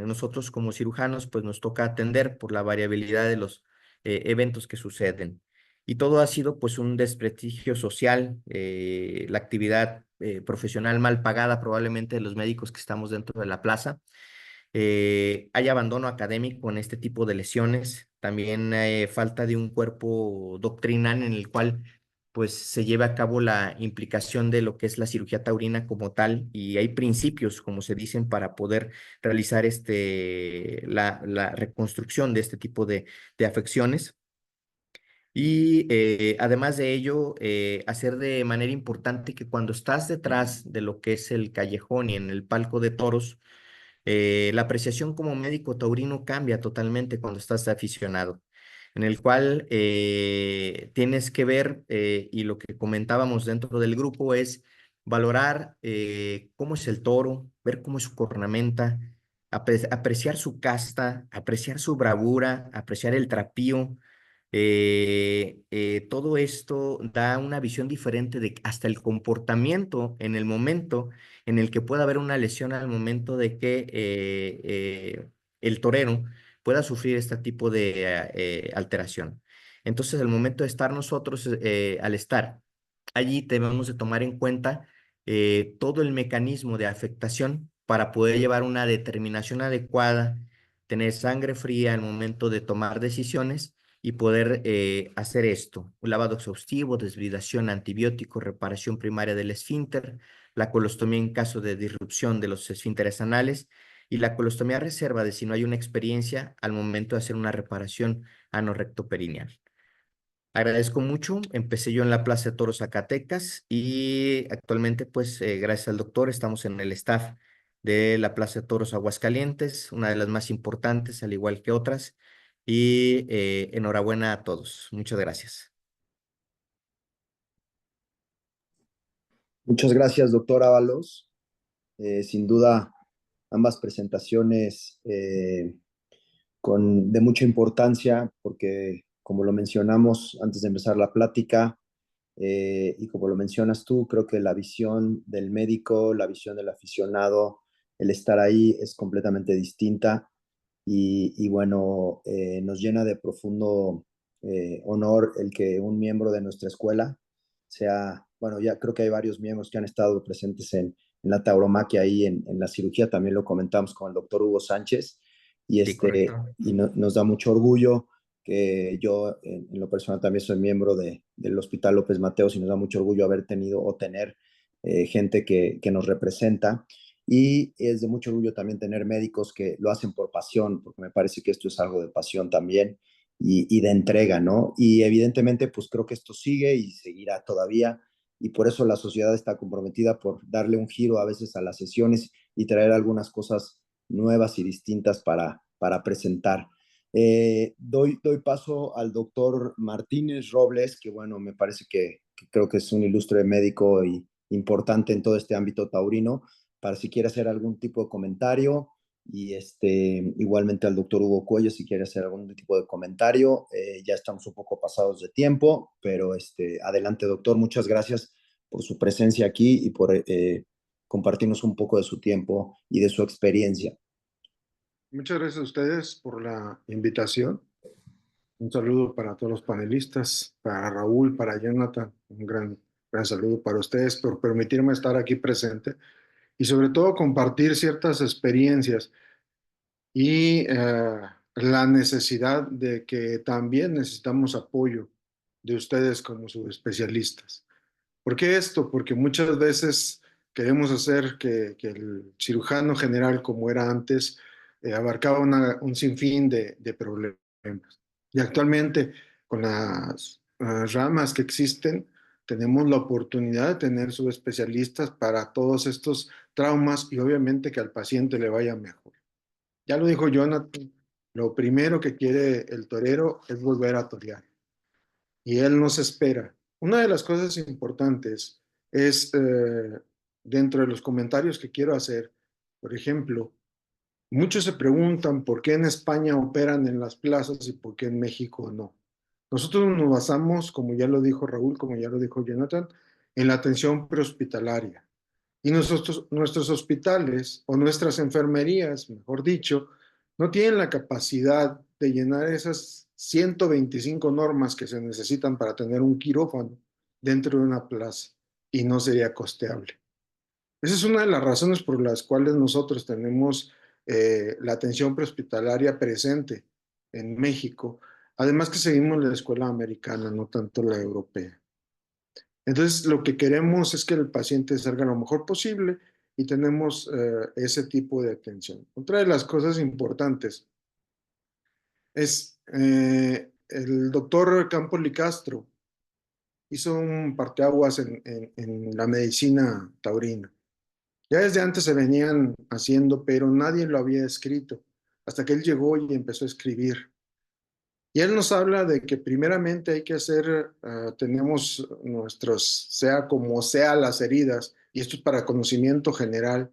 nosotros como cirujanos pues nos toca atender por la variabilidad de los eventos que suceden. Y todo ha sido pues un desprestigio social, la actividad profesional mal pagada probablemente de los médicos que estamos dentro de la plaza. Hay abandono académico en este tipo de lesiones, también falta de un cuerpo doctrinal en el cual pues se lleve a cabo la implicación de lo que es la cirugía taurina como tal, y hay principios, como se dicen, para poder realizar la reconstrucción de este tipo de afecciones. Y además de ello, hacer de manera importante que cuando estás detrás de lo que es el callejón y en el palco de toros, la apreciación como médico taurino cambia totalmente cuando estás aficionado, en el cual tienes que ver, y lo que comentábamos dentro del grupo es valorar cómo es el toro, ver cómo es su cornamenta, apreciar su casta, apreciar su bravura, apreciar el trapío. Todo esto da una visión diferente de hasta el comportamiento en el momento en el que pueda haber una lesión al momento de que el torero pueda sufrir este tipo de alteración. Entonces, al momento de estar nosotros, al estar allí, debemos de tomar en cuenta todo el mecanismo de afectación para poder llevar una determinación adecuada, tener sangre fría al momento de tomar decisiones y poder hacer esto: un lavado exhaustivo, desbridación, antibiótico, reparación primaria del esfínter, la colostomía en caso de disrupción de los esfínteres anales y la colostomía reserva de si no hay una experiencia al momento de hacer una reparación anorrectoperineal. Agradezco mucho. Empecé yo en la Plaza de Toros Zacatecas y actualmente, pues, gracias al doctor, estamos en el staff de la Plaza de Toros Aguascalientes, una de las más importantes, al igual que otras. Y enhorabuena a todos. Muchas gracias. Muchas gracias, doctor Ábalos. Sin duda, ambas presentaciones de mucha importancia porque, como lo mencionamos antes de empezar la plática, y como lo mencionas tú, creo que la visión del médico, la visión del aficionado, el estar ahí es completamente distinta y bueno, nos llena de profundo honor el que un miembro de nuestra escuela sea, bueno, ya creo que hay varios miembros que han estado presentes en la tauromaquia ahí en la cirugía, también lo comentamos con el doctor Hugo Sánchez, Sí, correcto. nos da mucho orgullo que yo en lo personal también soy miembro del Hospital López Mateos y nos da mucho orgullo haber tenido o tener gente que nos representa. Y es de mucho orgullo también tener médicos que lo hacen por pasión, porque me parece que esto es algo de pasión también y de entrega, ¿no? Y evidentemente, pues creo que esto sigue y seguirá todavía. Y por eso la sociedad está comprometida por darle un giro a veces a las sesiones y traer algunas cosas nuevas y distintas para presentar. Doy paso al doctor Martínez Robles, que bueno, me parece que creo que es un ilustre médico y importante en todo este ámbito taurino, para si quiere hacer algún tipo de comentario. Y igualmente al doctor Hugo Cuello, si quiere hacer algún tipo de comentario. Ya estamos un poco pasados de tiempo, pero adelante, doctor. Muchas gracias por su presencia aquí y por compartirnos un poco de su tiempo y de su experiencia. Muchas gracias a ustedes por la invitación. Un saludo para todos los panelistas, para Raúl, para Jonathan. Un gran saludo para ustedes por permitirme estar aquí presente y sobre todo compartir ciertas experiencias y la necesidad de que también necesitamos apoyo de ustedes como subespecialistas. ¿Por qué esto? Porque muchas veces queremos hacer que el cirujano general, como era antes, abarcaba un sinfín de problemas. Y actualmente, con las ramas que existen, tenemos la oportunidad de tener subespecialistas para todos estos traumas y obviamente que al paciente le vaya mejor. Ya lo dijo Jonathan, lo primero que quiere el torero es volver a torear y él nos espera. Una de las cosas importantes es, dentro de los comentarios que quiero hacer, por ejemplo, muchos se preguntan por qué en España operan en las plazas y por qué en México no. Nosotros nos basamos, como ya lo dijo Raúl, como ya lo dijo Jonathan, en la atención prehospitalaria. Y nuestros hospitales o nuestras enfermerías, mejor dicho, no tienen la capacidad de llenar esas 125 normas que se necesitan para tener un quirófano dentro de una plaza y no sería costeable. Esa es una de las razones por las cuales nosotros tenemos la atención prehospitalaria presente en México, además que seguimos la escuela americana, no tanto la europea. Entonces, lo que queremos es que el paciente salga lo mejor posible y tenemos ese tipo de atención. Otra de las cosas importantes es el doctor Campos Licastro hizo un parteaguas en la medicina taurina. Ya desde antes se venían haciendo, pero nadie lo había escrito, hasta que él llegó y empezó a escribir. Y él nos habla de que primeramente hay que hacer, tenemos nuestros, sea como sea las heridas, y esto es para conocimiento general,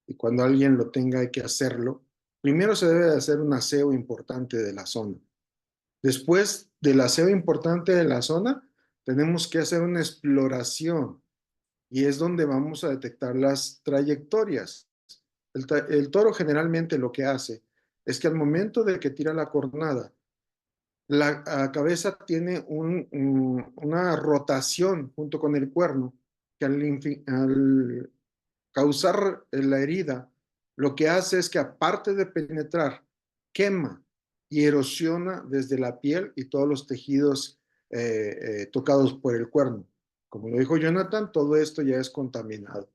y cuando alguien lo tenga hay que hacerlo. Primero se debe de hacer un aseo importante de la zona. Después del aseo importante de la zona, tenemos que hacer una exploración, y es donde vamos a detectar las trayectorias. El toro generalmente lo que hace es que al momento de que tira la cornada, la cabeza tiene una rotación junto con el cuerno que al causar la herida, lo que hace es que aparte de penetrar, quema y erosiona desde la piel y todos los tejidos tocados por el cuerno. Como lo dijo Jonathan, todo esto ya es contaminado.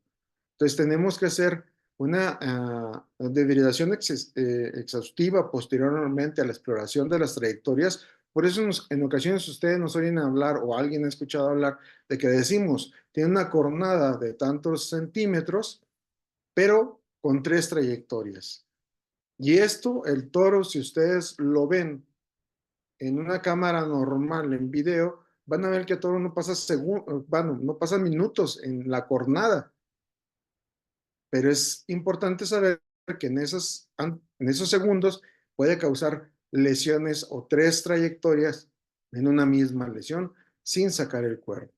Entonces tenemos que hacer una debridación exhaustiva posteriormente a la exploración de las trayectorias. Por eso en ocasiones ustedes nos oyen hablar o alguien ha escuchado hablar de que decimos, tiene una cornada de tantos centímetros, pero con 3 trayectorias. Y esto, el toro, si ustedes lo ven en una cámara normal, en video, van a ver que el toro no pasa bueno, no pasa minutos en la cornada. Pero es importante saber que en esos segundos puede causar lesiones o 3 trayectorias en una misma lesión sin sacar el cuerno.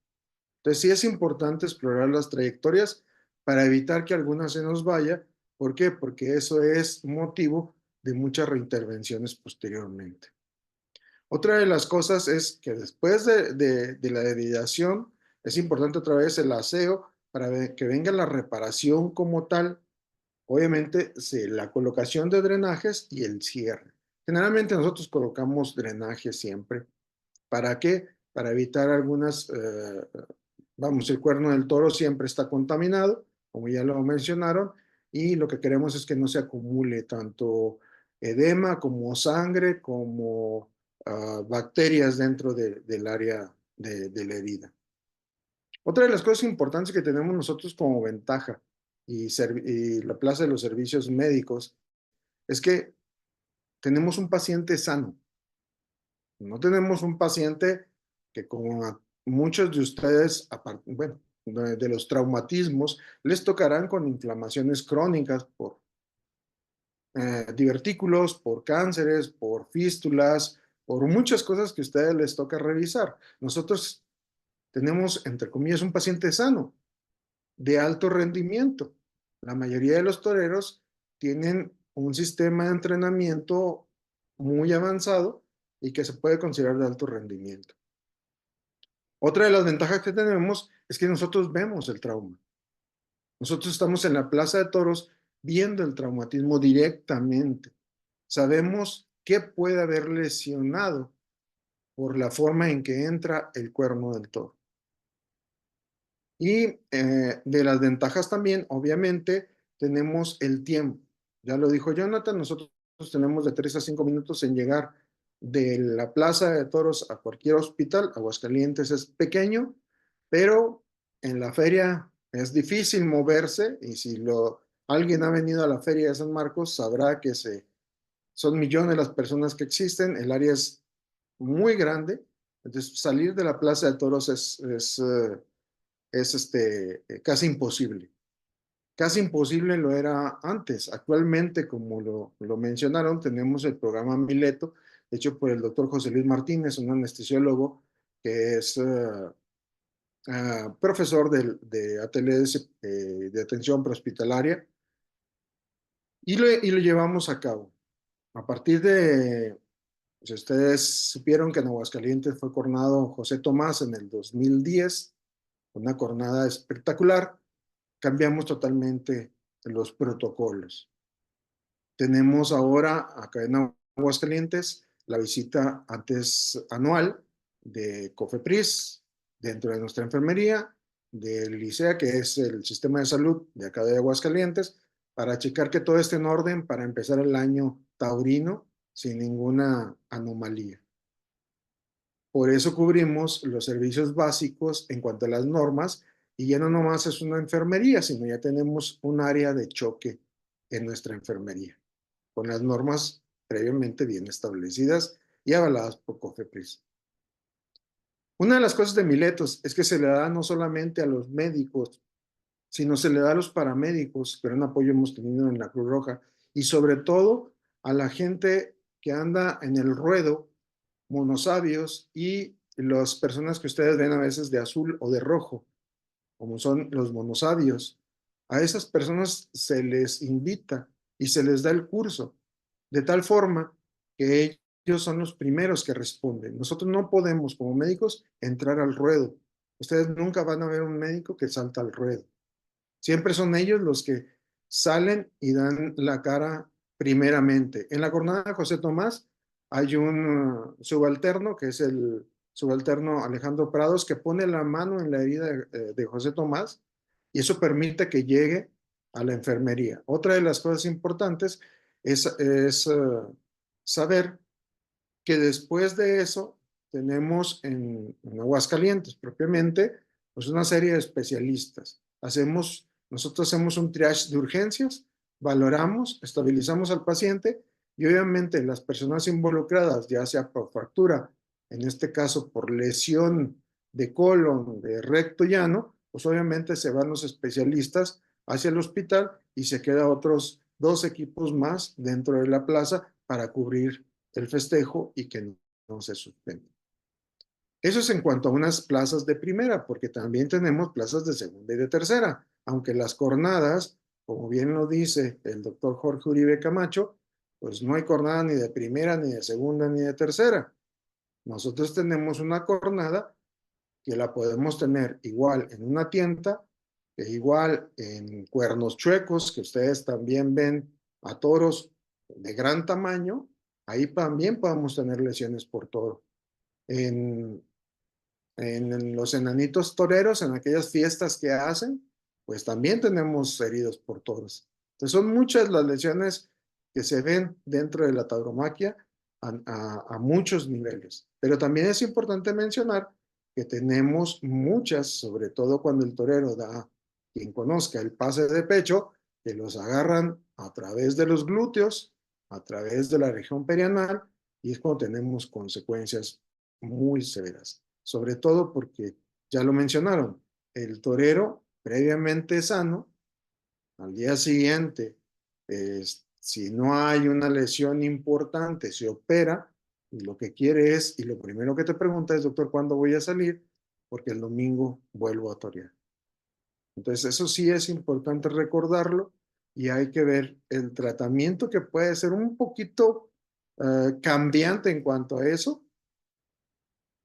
Entonces sí es importante explorar las trayectorias para evitar que alguna se nos vaya. ¿Por qué? Porque eso es motivo de muchas reintervenciones posteriormente. Otra de las cosas es que después de la debridación es importante otra vez el aseo para que venga la reparación como tal. Obviamente, la colocación de drenajes y el cierre. Generalmente nosotros colocamos drenajes siempre. ¿Para qué? Para evitar algunas, vamos, el cuerno del toro siempre está contaminado, como ya lo mencionaron, y lo que queremos es que no se acumule tanto edema como sangre, como bacterias dentro del área de la herida. Otra de las cosas importantes que tenemos nosotros como ventaja y la plaza de los servicios médicos es que tenemos un paciente sano. No tenemos un paciente que, como a muchos de ustedes, bueno, de los traumatismos, les tocarán con inflamaciones crónicas por divertículos, por cánceres, por fístulas, por muchas cosas que a ustedes les toca revisar. Nosotros tenemos, entre comillas, un paciente sano, de alto rendimiento. La mayoría de los toreros tienen un sistema de entrenamiento muy avanzado y que se puede considerar de alto rendimiento. Otra de las ventajas que tenemos es que nosotros vemos el trauma. Nosotros estamos en la plaza de toros viendo el traumatismo directamente. Sabemos qué puede haber lesionado por la forma en que entra el cuerno del toro. Y de las ventajas también, obviamente, tenemos el tiempo. Ya lo dijo Jonathan, nosotros tenemos de 3 a 5 minutos en llegar de la plaza de toros a cualquier hospital. Aguascalientes es pequeño, pero en la feria es difícil moverse, y si alguien ha venido a la feria de San Marcos sabrá que son millones las personas que existen, el área es muy grande, entonces salir de la plaza de toros es casi imposible. Casi imposible lo era antes. Actualmente, como lo mencionaron, tenemos el programa Mileto, hecho por el doctor José Luis Martínez, un anestesiólogo que es profesor de ATLS de atención prehospitalaria y lo llevamos a cabo. A partir de, si ustedes supieron que en Aguascalientes fue coronado José Tomás en el 2010, una coronada espectacular, cambiamos totalmente los protocolos. Tenemos ahora acá en Aguascalientes la visita antes anual de COFEPRIS dentro de nuestra enfermería, del LICEA, que es el sistema de salud de acá de Aguascalientes, para checar que todo esté en orden para empezar el año taurino sin ninguna anomalía. Por eso cubrimos los servicios básicos en cuanto a las normas y ya no nomás es una enfermería, sino ya tenemos un área de choque en nuestra enfermería, con las normas previamente bien establecidas y avaladas por COFEPRIS. Una de las cosas de Miletos es que se le da no solamente a los médicos, sino se le da a los paramédicos, pero un apoyo hemos tenido en la Cruz Roja, y sobre todo a la gente que anda en el ruedo, monosabios y las personas que ustedes ven a veces de azul o de rojo, como son los monosabios. A esas personas se les invita y se les da el curso, de tal forma que ellos son los primeros que responden. Nosotros no podemos, como médicos, entrar al ruedo. Ustedes nunca van a ver un médico que salta al ruedo. Siempre son ellos los que salen y dan la cara primeramente. En la jornada de José Tomás hay un subalterno, que es el subalterno Alejandro Prados, que pone la mano en la herida de José Tomás y eso permite que llegue a la enfermería. Otra de las cosas importantes es saber que después de eso tenemos en Aguascalientes propiamente pues una serie de especialistas. Nosotros hacemos un triage de urgencias, valoramos, estabilizamos al paciente y obviamente las personas involucradas, ya sea por fractura, en este caso por lesión de colon, de recto llano, pues obviamente se van los especialistas hacia el hospital y se quedan otros 2 equipos más dentro de la plaza para cubrir el festejo y que no se suspenda. Eso es en cuanto a unas plazas de primera, porque también tenemos plazas de segunda y de tercera, aunque las jornadas, como bien lo dice el doctor Jorge Uribe Camacho, pues no hay jornada ni de primera, ni de segunda, ni de tercera. Nosotros tenemos una jornada que la podemos tener igual en una tienda, igual en cuernos chuecos, que ustedes también ven a toros de gran tamaño, ahí también podemos tener lesiones por toro. En los enanitos toreros, en aquellas fiestas que hacen, pues también tenemos heridos por toros. Entonces son muchas las lesiones que se ven dentro de la tauromaquia a muchos niveles. Pero también es importante mencionar que tenemos muchas, sobre todo cuando el torero da, quien conozca el pase de pecho, que los agarran a través de los glúteos, a través de la región perianal, y es cuando tenemos consecuencias muy severas. Sobre todo porque, ya lo mencionaron, el torero previamente sano, al día siguiente, si no hay una lesión importante, se opera y lo que quiere es, y lo primero que te pregunta es, doctor, ¿cuándo voy a salir? Porque el domingo vuelvo a torear. Entonces, eso sí es importante recordarlo y hay que ver el tratamiento que puede ser un poquito cambiante en cuanto a eso.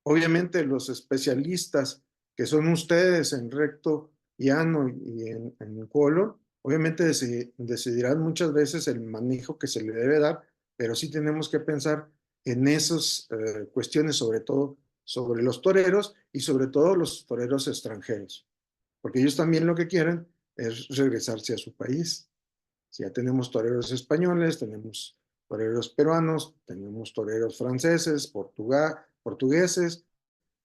Obviamente los especialistas que son ustedes en recto llano y en colon, obviamente decidirán muchas veces el manejo que se le debe dar, pero sí tenemos que pensar en esas cuestiones, sobre todo sobre los toreros y sobre todo los toreros extranjeros, porque ellos también lo que quieren es regresarse a su país. Si ya tenemos toreros españoles, tenemos toreros peruanos, tenemos toreros franceses, portugueses.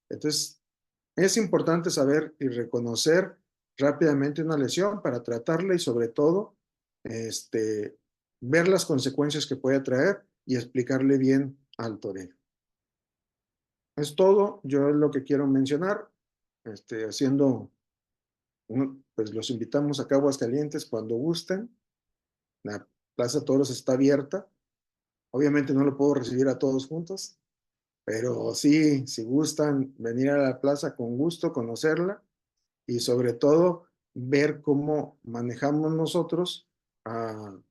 Entonces, es importante saber y reconocer rápidamente una lesión para tratarla y sobre todo ver las consecuencias que puede traer y explicarle bien al torero. Es todo, yo es lo que quiero mencionar, pues los invitamos acá a Aguascalientes cuando gusten. La Plaza Toros está abierta. Obviamente no lo puedo recibir a todos juntos, pero sí, si gustan venir a la plaza con gusto, conocerla y sobre todo ver cómo manejamos nosotros a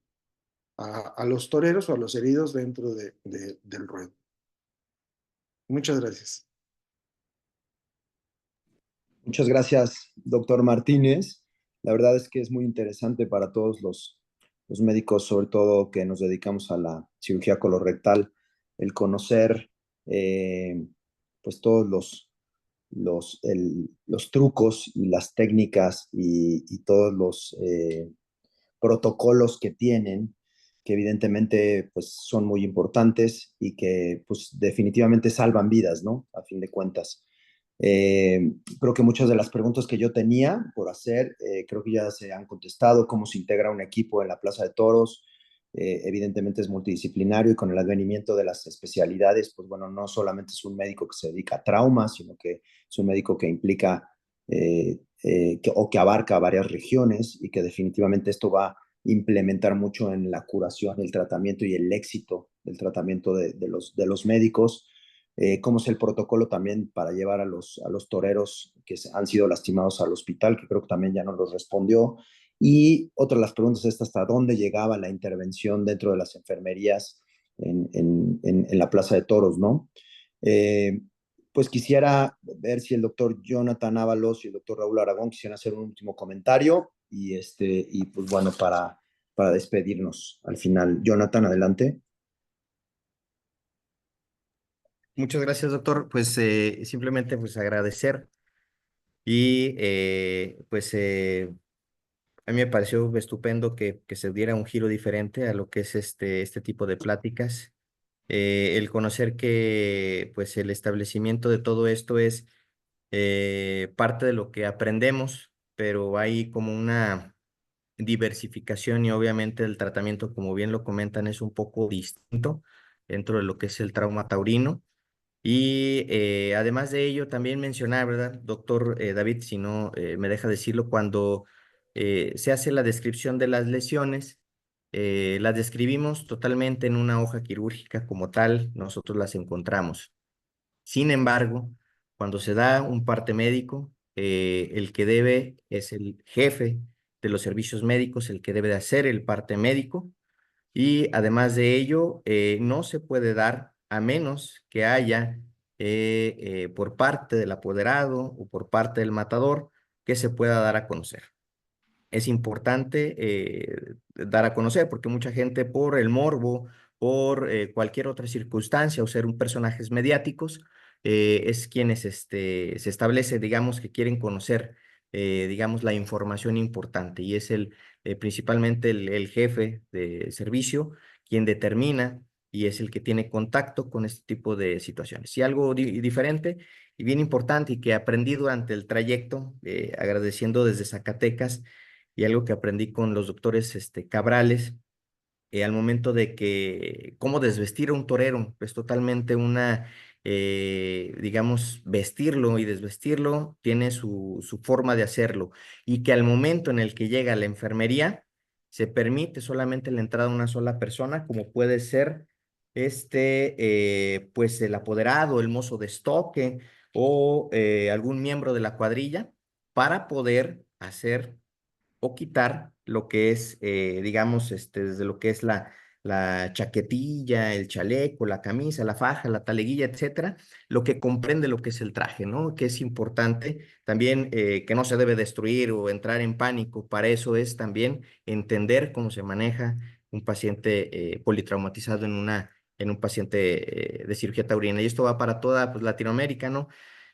los toreros o a los heridos dentro del ruedo. Muchas gracias. Muchas gracias, doctor Martínez. La verdad es que es muy interesante para todos los médicos, sobre todo que nos dedicamos a la cirugía colorectal, el conocer pues todos los trucos y las técnicas y todos los protocolos que tienen, que evidentemente pues son muy importantes y que pues definitivamente salvan vidas, ¿no? A fin de cuentas. Creo que muchas de las preguntas que yo tenía por hacer, creo que ya se han contestado, cómo se integra un equipo en la Plaza de Toros. Evidentemente es multidisciplinario y con el advenimiento de las especialidades, pues bueno, no solamente es un médico que se dedica a traumas, sino que es un médico que implica o que abarca varias regiones y que definitivamente esto va a implementar mucho en la curación, el tratamiento y el éxito del tratamiento de los médicos. Cómo es el protocolo también para llevar a los toreros que han sido lastimados al hospital, que creo que también ya nos lo respondió. Y otra de las preguntas es hasta dónde llegaba la intervención dentro de las enfermerías en la Plaza de Toros, ¿no? Eh, pues quisiera ver si el doctor Jonathan Ábalos y el doctor Raúl Aragón quisieran hacer un último comentario y pues bueno, para despedirnos al final. Jonathan, adelante. Muchas gracias, doctor. Pues simplemente pues agradecer y a mí me pareció estupendo que se diera un giro diferente a lo que es este tipo de pláticas. El conocer que pues el establecimiento de todo esto es parte de lo que aprendemos, pero hay como una diversificación y obviamente el tratamiento, como bien lo comentan, es un poco distinto dentro de lo que es el trauma taurino. Y además de ello, también mencionar, ¿verdad, doctor David, si no me deja decirlo, cuando se hace la descripción de las lesiones, las describimos totalmente en una hoja quirúrgica como tal, nosotros las encontramos. Sin embargo, cuando se da un parte médico, el que debe es el jefe de los servicios médicos, el que debe de hacer el parte médico y además de ello, no se puede dar a menos que haya por parte del apoderado o por parte del matador que se pueda dar a conocer. Es importante dar a conocer porque mucha gente por el morbo, por cualquier otra circunstancia o ser un personajes mediáticos, es quienes se establece, digamos, que quieren conocer, digamos, la información importante y es principalmente el jefe de servicio quien determina y es el que tiene contacto con este tipo de situaciones. Y algo diferente y bien importante y que aprendí durante el trayecto, agradeciendo desde Zacatecas, y algo que aprendí con los doctores Cabrales, al momento de que cómo desvestir a un torero, es totalmente digamos, vestirlo y desvestirlo, tiene su forma de hacerlo, y que al momento en el que llega a la enfermería, se permite solamente la entrada de una sola persona, como puede ser pues el apoderado, el mozo de estoque o algún miembro de la cuadrilla, para poder hacer o quitar lo que es, digamos, desde lo que es la chaquetilla, el chaleco, la camisa, la faja, la taleguilla, etcétera, lo que comprende lo que es el traje, ¿no? Que es importante también que no se debe destruir o entrar en pánico. Para eso es también entender cómo se maneja un paciente politraumatizado en un paciente de cirugía taurina. Y esto va para toda pues, Latinoamérica, ¿no?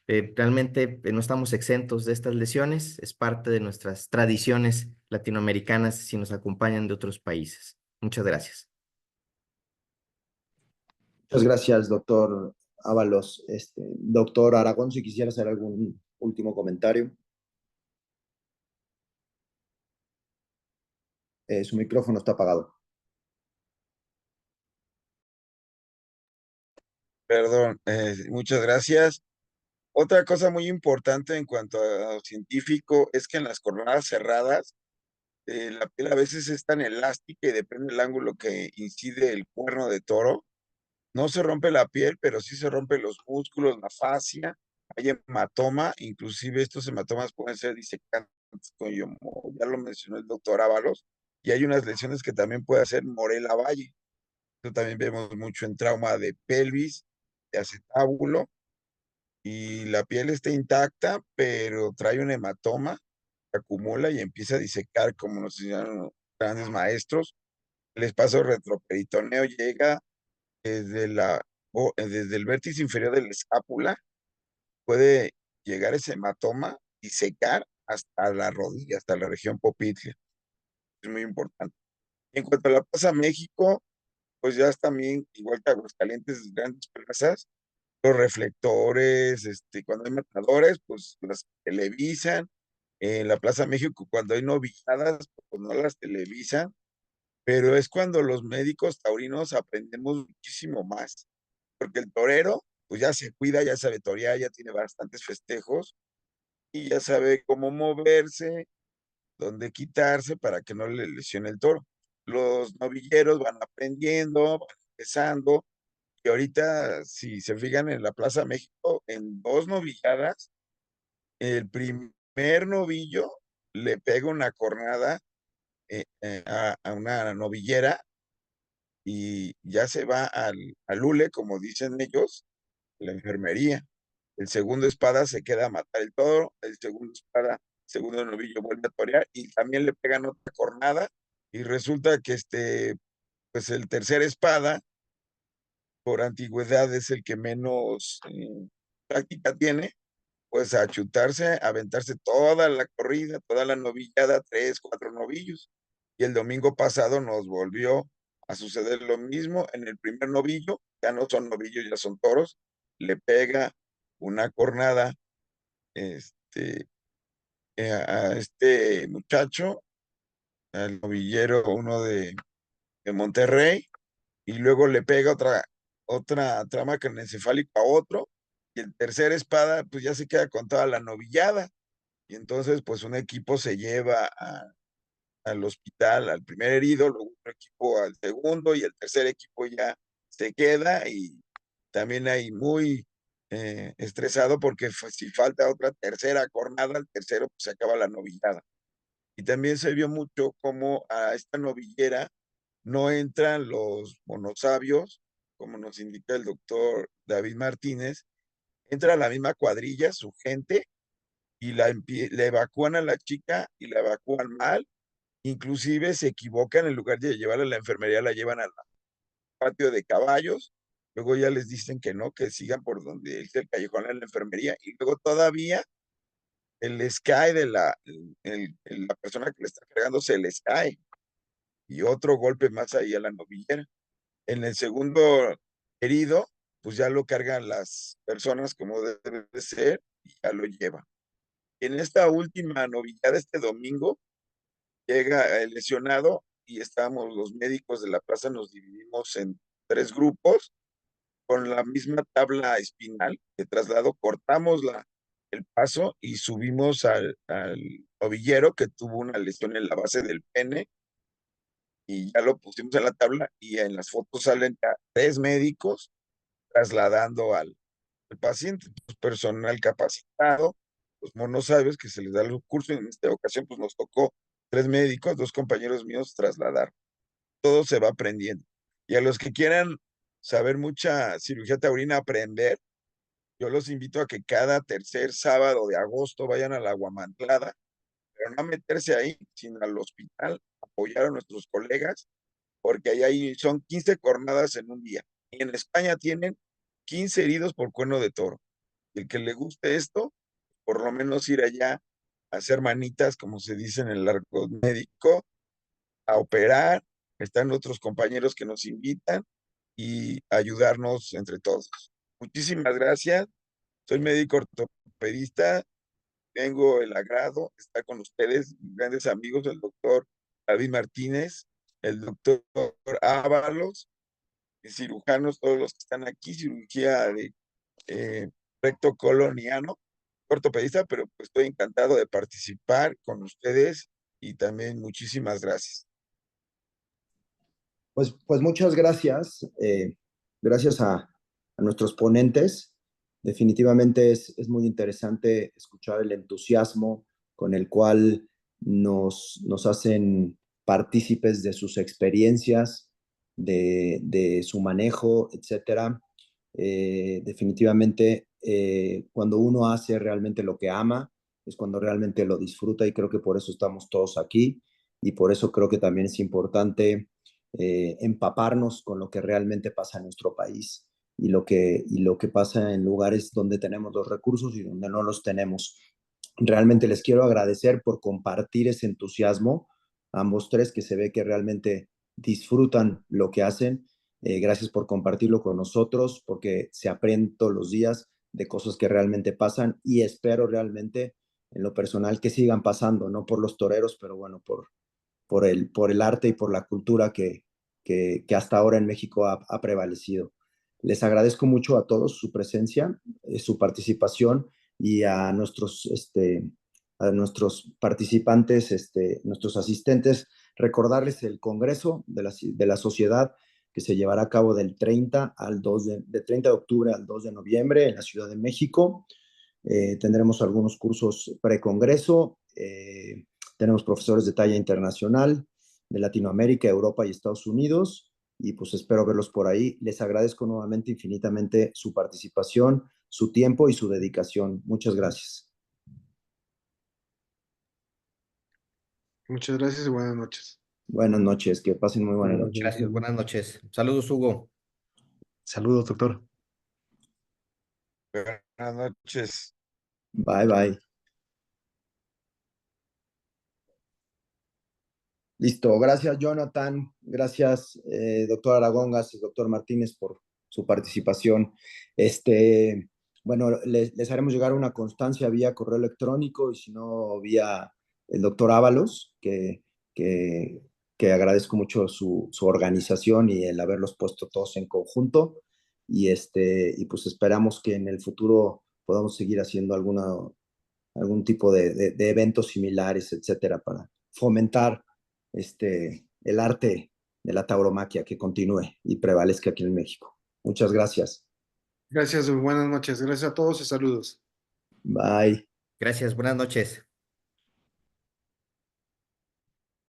Realmente no estamos exentos de estas lesiones, es parte de nuestras tradiciones latinoamericanas si nos acompañan de otros países. Muchas gracias. Muchas gracias, doctor Ábalos. Doctor Aragón, si quisiera hacer algún último comentario. Su micrófono está apagado. Perdón, muchas gracias. Otra cosa muy importante en cuanto a lo científico es que en las coronadas cerradas, la piel a veces es tan elástica y depende del ángulo que incide el cuerno de toro. No se rompe la piel, pero sí se rompen los músculos, la fascia, hay hematoma, inclusive estos hematomas pueden ser disecantes, como ya lo mencionó el doctor Ábalos, y hay unas lesiones que también puede hacer Morela Valle. Esto también vemos mucho en trauma de pelvis, de acetábulo, y la piel está intacta, pero trae un hematoma, se acumula y empieza a disecar, como nos enseñaron los grandes maestros. El espacio retroperitoneo llega desde el vértice inferior de la escápula, puede llegar ese hematoma y secar hasta la rodilla, hasta la región poplitea. Es muy importante. En cuanto a la Plaza México, pues ya es también, igual que Aguascalientes, grandes plazas, los reflectores, cuando hay matadores, pues las televisan. En la Plaza México, cuando hay novilladas, pues no las televisan, pero es cuando los médicos taurinos aprendemos muchísimo más, porque el torero, pues ya se cuida, ya sabe torear, ya tiene bastantes festejos y ya sabe cómo moverse, dónde quitarse para que no le lesione el toro. Los novilleros van aprendiendo, van empezando, y ahorita, si se fijan en la Plaza México, en 2 novilladas, el primer novillo le pega una cornada a una novillera y ya se va al hule, como dicen ellos, la enfermería. El segundo espada se queda a matar el toro, el segundo espada, segundo novillo vuelve a torear y también le pegan otra cornada y resulta que pues el tercer espada, por antigüedad, es el que menos práctica tiene, pues a chutarse, a aventarse toda la corrida, toda la novillada, 3, 4 novillos. Y el domingo pasado nos volvió a suceder lo mismo en el primer novillo, ya no son novillos, ya son toros, le pega una cornada este, a este muchacho, al novillero, uno de Monterrey, y luego le pega otra trama craneoencefálica a otro, y el tercer espada, pues ya se queda con toda la novillada. Y entonces, pues un equipo se lleva al hospital al primer herido, luego otro equipo al segundo y el tercer equipo ya se queda y también hay muy estresado porque si falta otra tercera cornada, al tercero pues, se acaba la novillada. Y también se vio mucho cómo a esta novillera no entran los monosabios, como nos indica el doctor David Martínez, entra la misma cuadrilla, su gente, y le evacúan a la chica y la evacúan mal, inclusive se equivocan, en lugar de llevarla a la enfermería, la llevan al patio de caballos, luego ya les dicen que no, que sigan por donde es el callejón en la enfermería, y luego todavía les cae la persona que le está cargando, se les cae, y otro golpe más ahí a la novillera. En el segundo herido, pues ya lo cargan las personas como debe de ser, y ya lo llevan. En esta última novillada, este domingo, llega el lesionado y estamos los médicos de la plaza, nos dividimos en 3 grupos con la misma tabla espinal de traslado, cortamos el paso y subimos al novillero que tuvo una lesión en la base del pene y ya lo pusimos en la tabla y en las fotos salen ya 3 médicos trasladando al paciente, pues, personal capacitado, los monosabios que se les da el curso, y en esta ocasión pues nos tocó 3 médicos, 2 compañeros míos trasladar. Todo se va aprendiendo. Y a los que quieran saber mucha cirugía taurina, aprender, yo los invito a que cada tercer sábado de agosto vayan a la Guamantlada, pero no a meterse ahí, sino al hospital, apoyar a nuestros colegas, porque ahí son 15 cornadas en un día. Y en España tienen 15 heridos por cuerno de toro. Y el que le guste esto, por lo menos ir allá a hacer manitas, como se dice en el arco médico, a operar. Están otros compañeros que nos invitan y ayudarnos entre todos. Muchísimas gracias. Soy médico ortopedista. Tengo el agrado de estar con ustedes, grandes amigos, el doctor David Martínez, el doctor Ábalos, cirujanos, todos los que están aquí, cirugía de recto coloniano, ortopedista, pero pues estoy encantado de participar con ustedes y también muchísimas gracias. Pues muchas gracias. Gracias a nuestros ponentes. definitivamente es muy interesante escuchar el entusiasmo con el cual nos hacen partícipes de sus experiencias, de su manejo, etcétera. Definitivamente, cuando uno hace realmente lo que ama, es cuando realmente lo disfruta y creo que por eso estamos todos aquí y por eso creo que también es importante empaparnos con lo que realmente pasa en nuestro país y lo que pasa en lugares donde tenemos los recursos y donde no los tenemos. Realmente les quiero agradecer por compartir ese entusiasmo, a ambos tres, que se ve que realmente disfrutan lo que hacen. Gracias por compartirlo con nosotros, porque se aprende todos los días de cosas que realmente pasan y espero realmente en lo personal que sigan pasando, no por los toreros, pero bueno, por el arte y por la cultura que hasta ahora en México ha prevalecido. Les agradezco mucho a todos su presencia, su participación y a nuestros participantes, nuestros asistentes, recordarles el Congreso de la Sociedad que se llevará a cabo del 30, de 30 de octubre al 2 de noviembre en la Ciudad de México. Tendremos algunos cursos pre-congreso, tenemos profesores de talla internacional de Latinoamérica, Europa y Estados Unidos, y pues espero verlos por ahí. Les agradezco nuevamente infinitamente su participación, su tiempo y su dedicación. Muchas gracias. Muchas gracias y buenas noches. Buenas noches, que pasen muy buenas noches. Gracias, buenas noches. Saludos, Hugo. Saludos, doctor. Buenas noches. Bye, bye. Listo, gracias Jonathan, gracias doctor Aragón, gracias doctor Martínez por su participación. Bueno, les haremos llegar una constancia vía correo electrónico y si no vía el doctor Ábalos, que agradezco mucho su organización y el haberlos puesto todos en conjunto y pues esperamos que en el futuro podamos seguir haciendo algún tipo de eventos similares, etcétera, para fomentar el arte de la tauromaquia que continúe y prevalezca aquí en México. Muchas gracias. Gracias, buenas noches. Gracias a todos y saludos. Bye. Gracias, buenas noches.